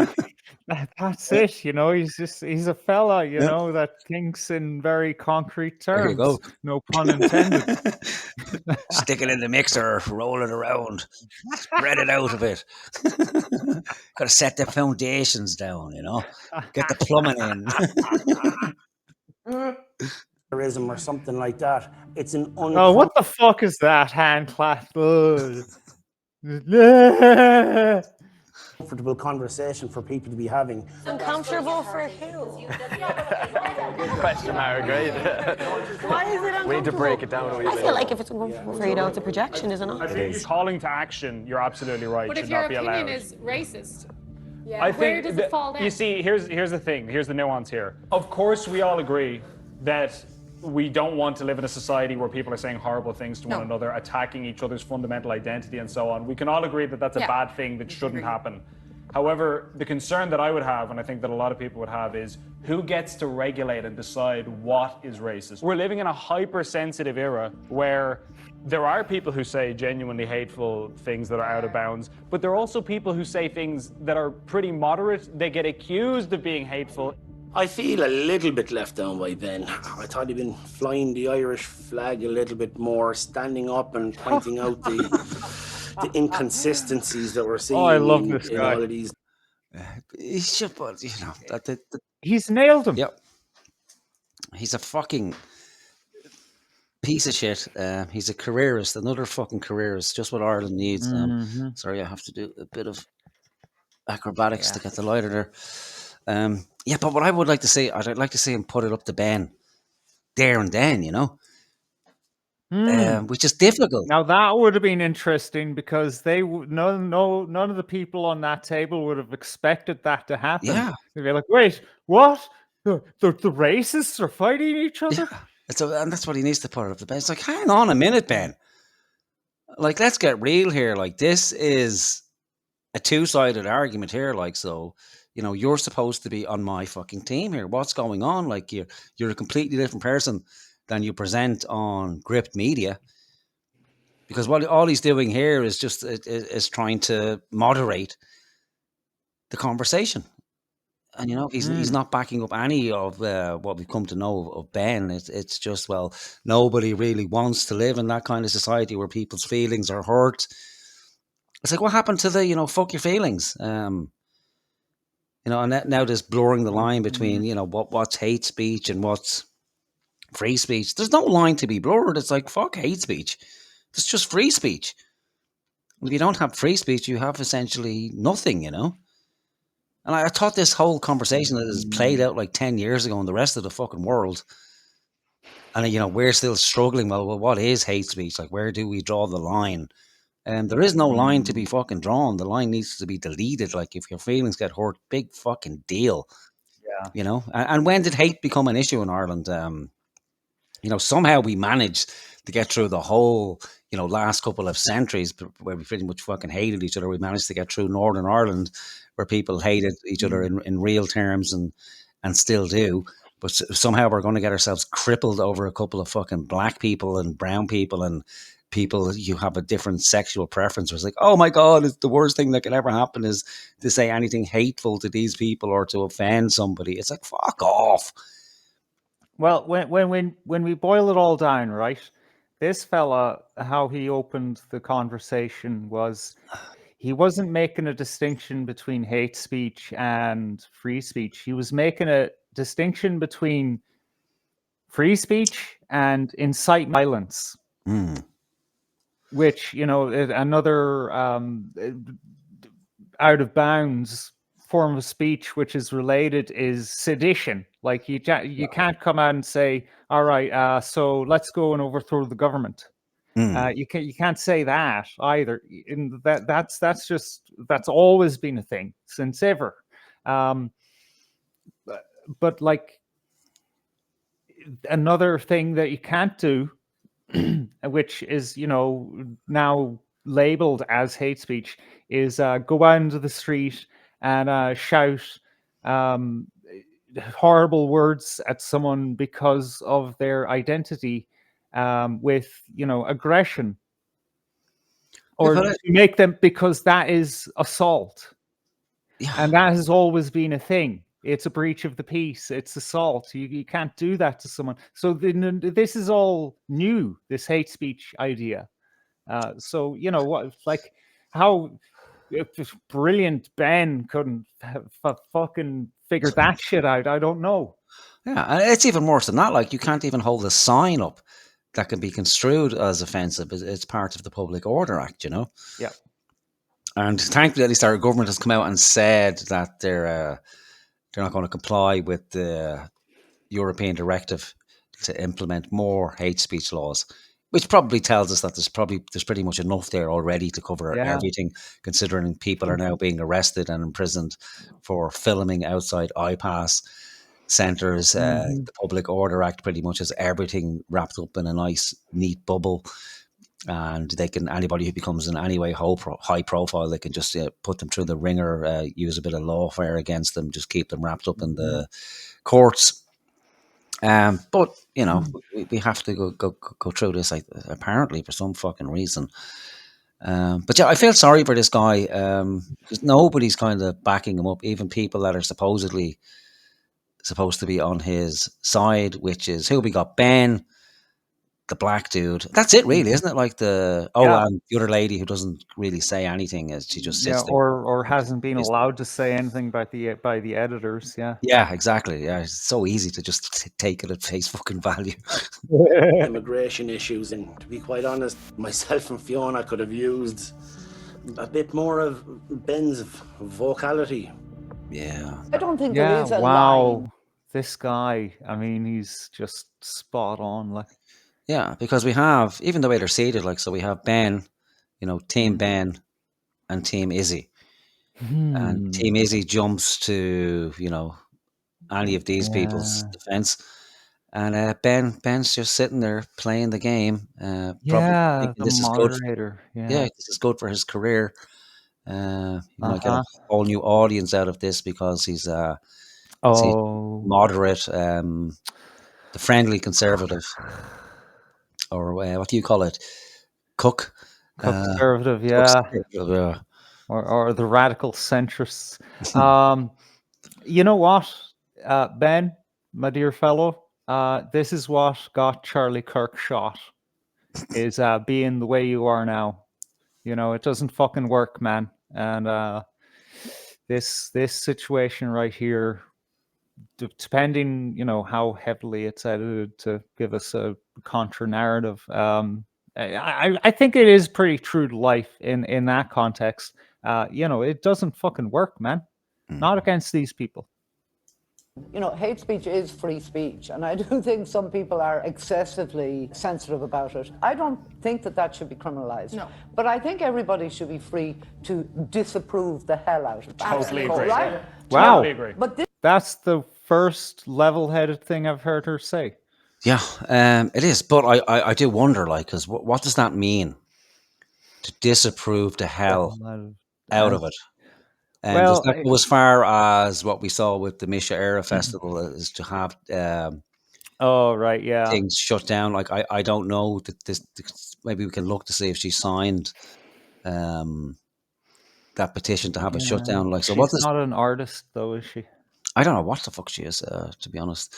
that's it. He's a fella, know, that thinks in very concrete terms. There you go. No pun intended. Stick it in the mixer, roll it around, spread it out a bit. Got to set the foundations down, get the plumbing in. Or something like that. It's an Oh, what the fuck is that hand clap? Comfortable conversation for people to be having. Uncomfortable for who? Good question, Margaret. Why is it uncomfortable? We need to break it down a wee I bit. feel like if it's uncomfortable for you, it's a projection, is it not? I think you're calling to action. You're absolutely right. But Should if your not be opinion allowed. is racist, I think where does it fall down? You see, here's the thing. Here's the nuance here. Of course, we all agree that we don't want to live in a society where people are saying horrible things to one another, attacking each other's fundamental identity and so on. We can all agree that that's a bad thing that shouldn't happen. However, the concern that I would have, and I think that a lot of people would have, is who gets to regulate and decide what is racist? We're living in a hypersensitive era where there are people who say genuinely hateful things that are out of bounds, but there are also people who say things that are pretty moderate. They get accused of being hateful. I feel a little bit left down by Ben. I thought he'd been flying the Irish flag a little bit more, standing up and pointing out the inconsistencies that we're seeing. Oh, I love this in guy. all of these. He's just, he's nailed him. Yep. He's a fucking piece of shit. He's a careerist, another fucking careerist, just what Ireland needs. Sorry, I have to do a bit of acrobatics to get the lighter there. Yeah, but what I would like to say, I'd like to see him put it up to Ben there and then, which is difficult. Now that would have been interesting because none of the people on that table would have expected that to happen. Yeah, they'd be like, "Wait, what? The racists are fighting each other?" Yeah. And that's what he needs to put it up to Ben. It's like, hang on a minute, Ben. Like, let's get real here. Like, this is a two-sided argument here. Like, so. You're supposed to be on my fucking team here. What's going on? Like, you're a completely different person than you present on Gript Media. Because what all he's doing here is just is trying to moderate the conversation. And he's not backing up any of what we've come to know of Ben. It's just, well, nobody really wants to live in that kind of society where people's feelings are hurt. It's like, what happened to the fuck your feelings? And now there's blurring the line between, what's hate speech and what's free speech. There's no line to be blurred. It's like, fuck hate speech. It's just free speech. If you don't have free speech, you have essentially nothing, And I thought this whole conversation that is played out like 10 years ago in the rest of the fucking world. And, we're still struggling. Well, what is hate speech? Like, where do we draw the line? There is no line to be fucking drawn. The line needs to be deleted. Like, if your feelings get hurt, big fucking deal. Yeah. And when did hate become an issue in Ireland? Somehow we managed to get through the whole, last couple of centuries where we pretty much fucking hated each other. We managed to get through Northern Ireland where people hated each other in real terms and still do. But somehow we're going to get ourselves crippled over a couple of fucking black people and brown people and people you have a different sexual preference. It's like, oh my God, it's the worst thing that could ever happen is to say anything hateful to these people or to offend somebody. It's like, fuck off. Well, when we boil it all down, right? this fella, how he opened the conversation was he wasn't making a distinction between hate speech and free speech. He was making a distinction between free speech and incite violence, which, another out of bounds form of speech which is related is sedition. Like you can't come out and say, all right, so let's go and overthrow the government. You can't say that either. That's always been a thing since ever. But like another thing that you can't do, which is now labeled as hate speech, is go out into the street and shout horrible words at someone because of their identity, with aggression, or to make them, because that is assault. And that has always been a thing. It's a breach of the peace. It's assault. You can't do that to someone. So this is all new, this hate speech idea. So what, like, how if brilliant Ben couldn't have fucking figured that shit out, I don't know. Yeah, and it's even worse than that. Like, you can't even hold a sign up that can be construed as offensive. It's part of the Public Order Act, Yeah. And thankfully, at least our government has come out and said that they're not going to comply with the European directive to implement more hate speech laws, which probably tells us that there's pretty much enough there already to cover everything, considering people are now being arrested and imprisoned for filming outside iPass centres. The Public Order Act pretty much has everything wrapped up in a nice, neat bubble. And anybody who becomes in any way high profile, they can just put them through the ringer, use a bit of lawfare against them, just keep them wrapped up in the courts. But we have to go through this, apparently for some fucking reason. But yeah, I feel sorry for this guy, because nobody's kind of backing him up, even people that are supposed to be on his side, which is who we got, Ben, the black dude. That's it, really, isn't it? Like and the other lady who doesn't really say anything, as she just sits there, or hasn't been allowed to say anything by the editors. Yeah, exactly. Yeah, it's so easy to just take it at face fucking value. Immigration issues, and to be quite honest, myself and Fiona could have used a bit more of Ben's vocality. Yeah, I don't think there is a line. This guy, I mean, he's just spot on. Like, yeah, because we have, even the way they're seated, like, so we have Ben, Team Ben and Team Izzy. And Team Izzy jumps to, any of these people's defense. And Ben's just sitting there playing the game. Probably thinking the moderator. This is good for his career. He might get a whole new audience out of this because he's moderate, the friendly conservative, or what do you call it? Cook conservative, or the radical centrists. You know what, Ben, my dear fellow, this is what got Charlie Kirk shot, is being the way you are now. It doesn't fucking work, man. And this situation right here, depending, how heavily it's edited to give us a contra narrative, I think it is pretty true to life in that context. It doesn't fucking work, man. Not against these people. Hate speech is free speech, and I do think some people are excessively sensitive about it. I don't think that should be criminalized. No. But I think everybody should be free to disapprove the hell out of it. Totally agree. Right? Wow. Totally agree. But that's the first level-headed thing I've heard her say. Yeah, it is. But I do wonder, like, because what does that mean? To disapprove the hell out of it? Does that go as far as what we saw with the Misha Era Festival, is to have things shut down? Like, I don't know that this. Maybe we can look to see if she signed that petition to have it shut down. Like, so she's not an artist, though, is she? I don't know what the fuck she is, to be honest.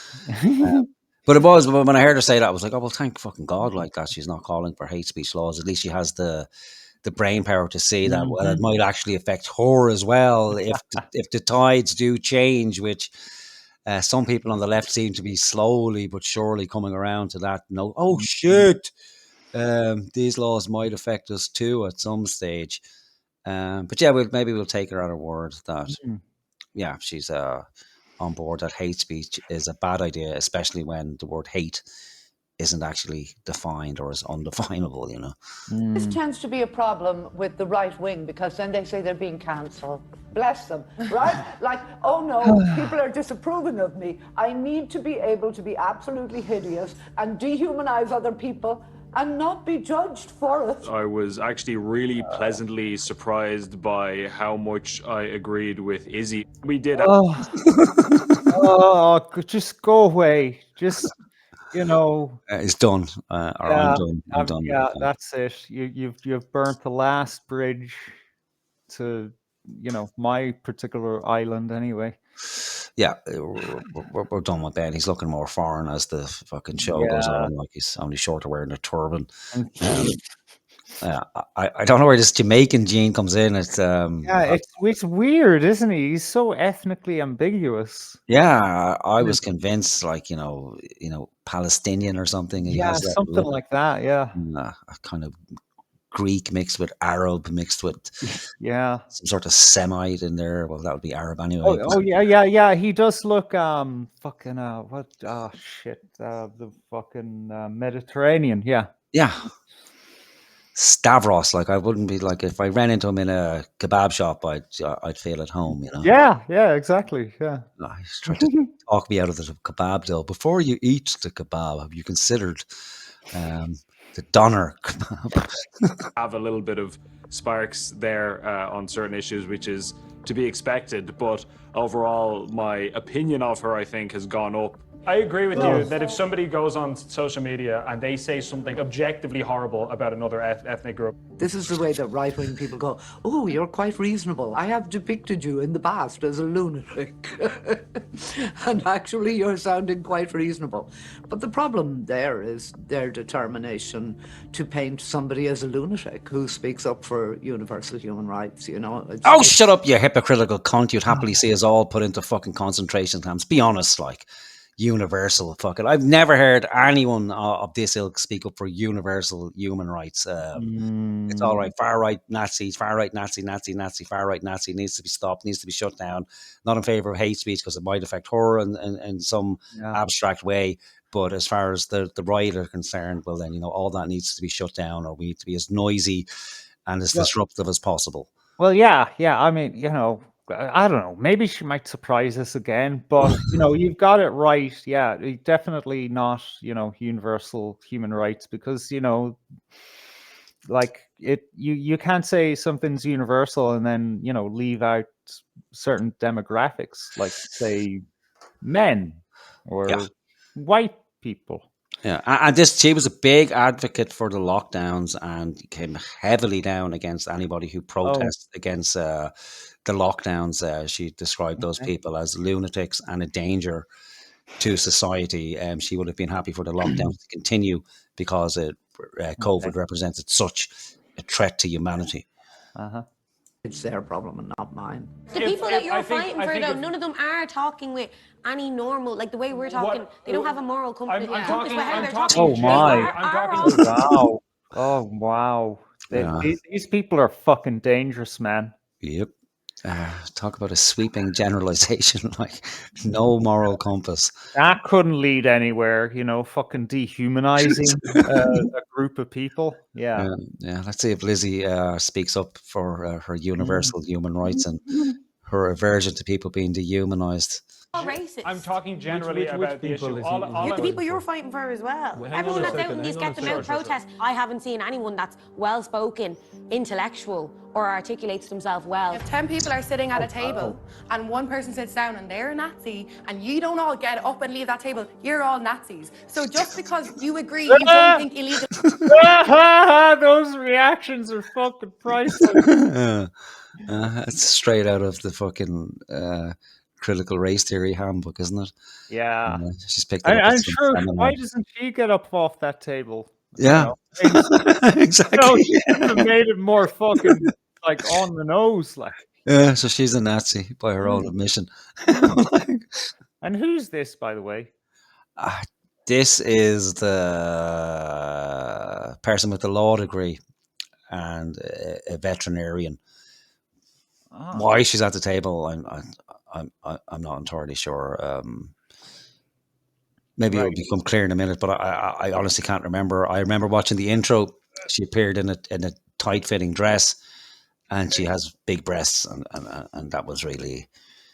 But it was when I heard her say that, I was like, oh well, thank fucking God, like that she's not calling for hate speech laws. At least she has the brain power to see that well, it might actually affect her as well if the tides do change, which some people on the left seem to be slowly but surely coming around to that. No, oh shit, these laws might affect us too at some stage. But yeah, maybe we'll take her at her word that yeah, she's on board that hate speech is a bad idea, especially when the word hate isn't actually defined or is undefinable, you know. This tends to be a problem with the right wing because then they say they're being cancelled. Bless them, right? Like, oh no, people are disapproving of me. I need to be able to be absolutely hideous and dehumanize other people and not be judged for it. I was actually really pleasantly surprised by how much I agreed with Izzy. We did. Just go away. Just, you know. It's done. Or I'm done. I'm done. Yeah, that's it. You've burnt the last bridge to, you know, my particular island anyway. Yeah, we're done with Ben. He's looking more foreign as the fucking show goes on. Like he's only short of wearing a turban. I don't know where this Jamaican gene comes in. It's it's weird, isn't he? He's so ethnically ambiguous. Yeah, I was convinced, like you know, Palestinian or something. He has that something like that. Yeah, a kind of Greek mixed with Arab mixed with some sort of Semite in there. Well, that would be Arab anyway. Yeah. He does look fucking the fucking Mediterranean. Yeah. Stavros, like I wouldn't be like if I ran into him in a kebab shop, I'd feel at home, you know. Yeah, exactly. Yeah. He's trying to talk me out of the kebab deal. Before you eat the kebab, have you considered the doner kebab? Have a little bit of sparks there on certain issues, which is to be expected. But overall, my opinion of her, I think, has gone up. I agree with you that if somebody goes on social media and they say something objectively horrible about another ethnic group. This is the way that right-wing people go, oh, you're quite reasonable. I have depicted you in the past as a lunatic. And actually, you're sounding quite reasonable. But the problem there is their determination to paint somebody as a lunatic who speaks up for universal human rights, you know. Shut up, you hypocritical cunt. You'd happily see us all put into fucking concentration camps. Be honest, like. Universal fucking. I've never heard anyone of this ilk speak up for universal human rights. It's all right. Far right Nazis, far right Nazi, far right Nazi needs to be stopped, needs to be shut down. Not in favor of hate speech because it might affect her in some abstract way. But as far as the right are concerned, well then, you know, all that needs to be shut down, or we need to be as noisy and as disruptive as possible. Well, yeah. I mean, you know, I don't know. Maybe she might surprise us again, but you know, you've got it right. Yeah, definitely not, you know, universal human rights because, you know, like you can't say something's universal and then, you know, leave out certain demographics, like say men or white people. Yeah, and she was a big advocate for the lockdowns and came heavily down against anybody who protests against the lockdowns. She described those people as lunatics and a danger to society. She would have been happy for the lockdowns to continue because COVID represented such a threat to humanity. It's their problem and not mine. The people that you're fighting for, though, none of them are talking with any normal, like the way we're talking. They don't have a moral compass. Oh my! Wow! Oh wow! These people are fucking dangerous, man. Yep. Talk about a sweeping generalization, like no moral compass. That couldn't lead anywhere, you know, fucking dehumanizing a group of people. Yeah. Let's see if Lizzie speaks up for her universal human rights and her aversion to people being dehumanized. Racist. I'm talking generally about the issue. The people you're fighting for as well. Everyone that's out in these get them out protests. I haven't seen anyone that's well-spoken, intellectual, or articulates themselves well. If 10 people are sitting at a table and one person sits down and they're a Nazi and you don't all get up and leave that table, you're all Nazis. So just because you agree, you don't think illegal. Those reactions are fucking priceless. It's straight out of the fucking critical race theory handbook, isn't it? Yeah. She's picked it up. I'm sure. Why doesn't she get up off that table? Yeah, exactly. She could have made it more fucking like on the nose, like. Yeah, so she's a Nazi by her own admission. And who's this, by the way? This is the person with the law degree and a veterinarian. Why she's at the table, I'm not entirely sure. Maybe it will become clear in a minute, but I honestly can't remember. I remember watching the intro. She appeared in a tight fitting dress, and she has big breasts, and that was really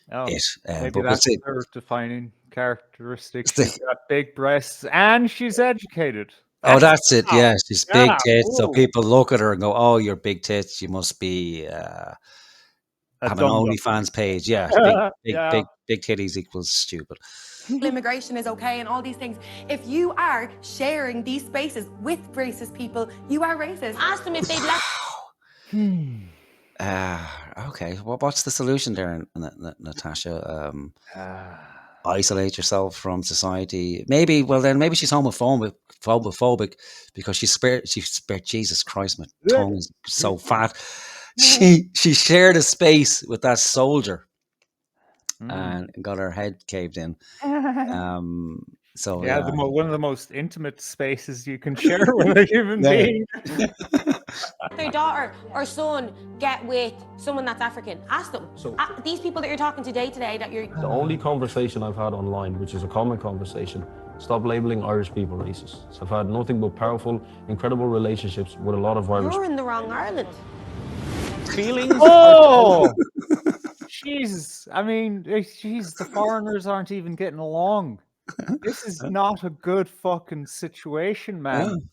it. Maybe that's her defining characteristic. She's got big breasts and she's educated. That's it. Yeah, she's big tits. So people look at her and go, "Oh, you're big tits. You must be have an OnlyFans page." Yeah, big titties equals stupid. Immigration is okay and all these things. If you are sharing these spaces with racist people, you are racist. Ask them if they'd let. Okay. Well, what's the solution there, Natasha? Isolate yourself from society. Maybe. Well, then maybe she's homophobic because she spared. Jesus Christ, my tongue is so fat. She shared a space with that soldier and got her head caved in. So one of the most intimate spaces you can share with a human being. Their daughter or son get with someone that's African. Ask them. These people that you're talking to day that you're. The only conversation I've had online, which is a common conversation, stop labeling Irish people racist. So I've had nothing but powerful, incredible relationships with a lot of Irish. You're in the wrong Ireland. Feelings. Oh, Jesus! I mean, the foreigners aren't even getting along. This is not a good fucking situation, man.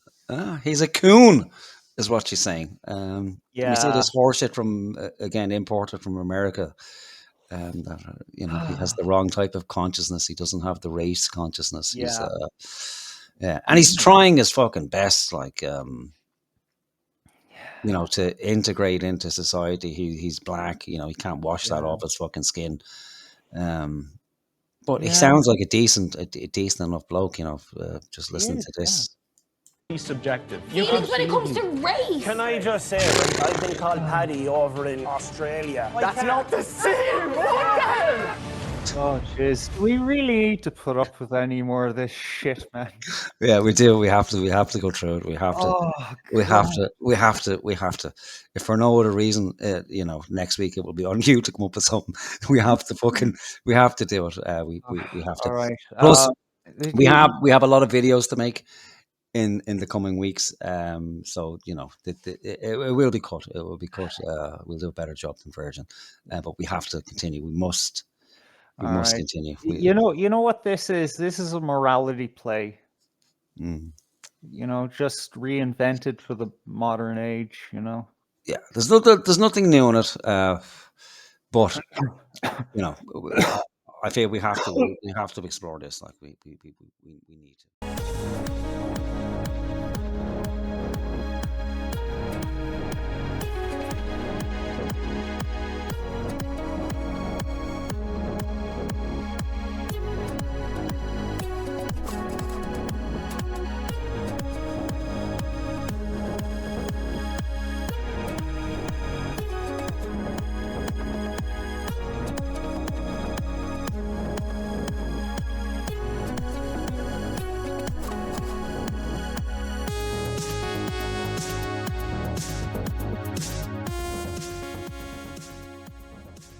He's a coon, is what she's saying. Yeah. You see this horseshit from imported from America. That he has the wrong type of consciousness. He doesn't have the race consciousness. Yeah. And he's trying his fucking best, like to integrate into society. He's black. He can't wash that off his fucking skin. But he sounds like a decent enough bloke, just listening to this. He's subjective. Feelings when it comes to race. Can I just say, I've been called Paddy over in Australia. That's not the same. What the hell? Oh, jeez. We really need to put up with any more of this shit, man. Yeah, we do. We have to go through it. We have to. We have to. If for no other reason, next week it will be on you to come up with something. We have to do it. We have to. All right. Plus, we have a lot of videos to make in the coming weeks. So it will be cut. It will be cut. We'll do a better job than Virgin. But we have to continue. We must continue. You know what this is? This is a morality play. Just reinvented for the modern age. Yeah, there's nothing new in it. But I feel we have to explore this. Like we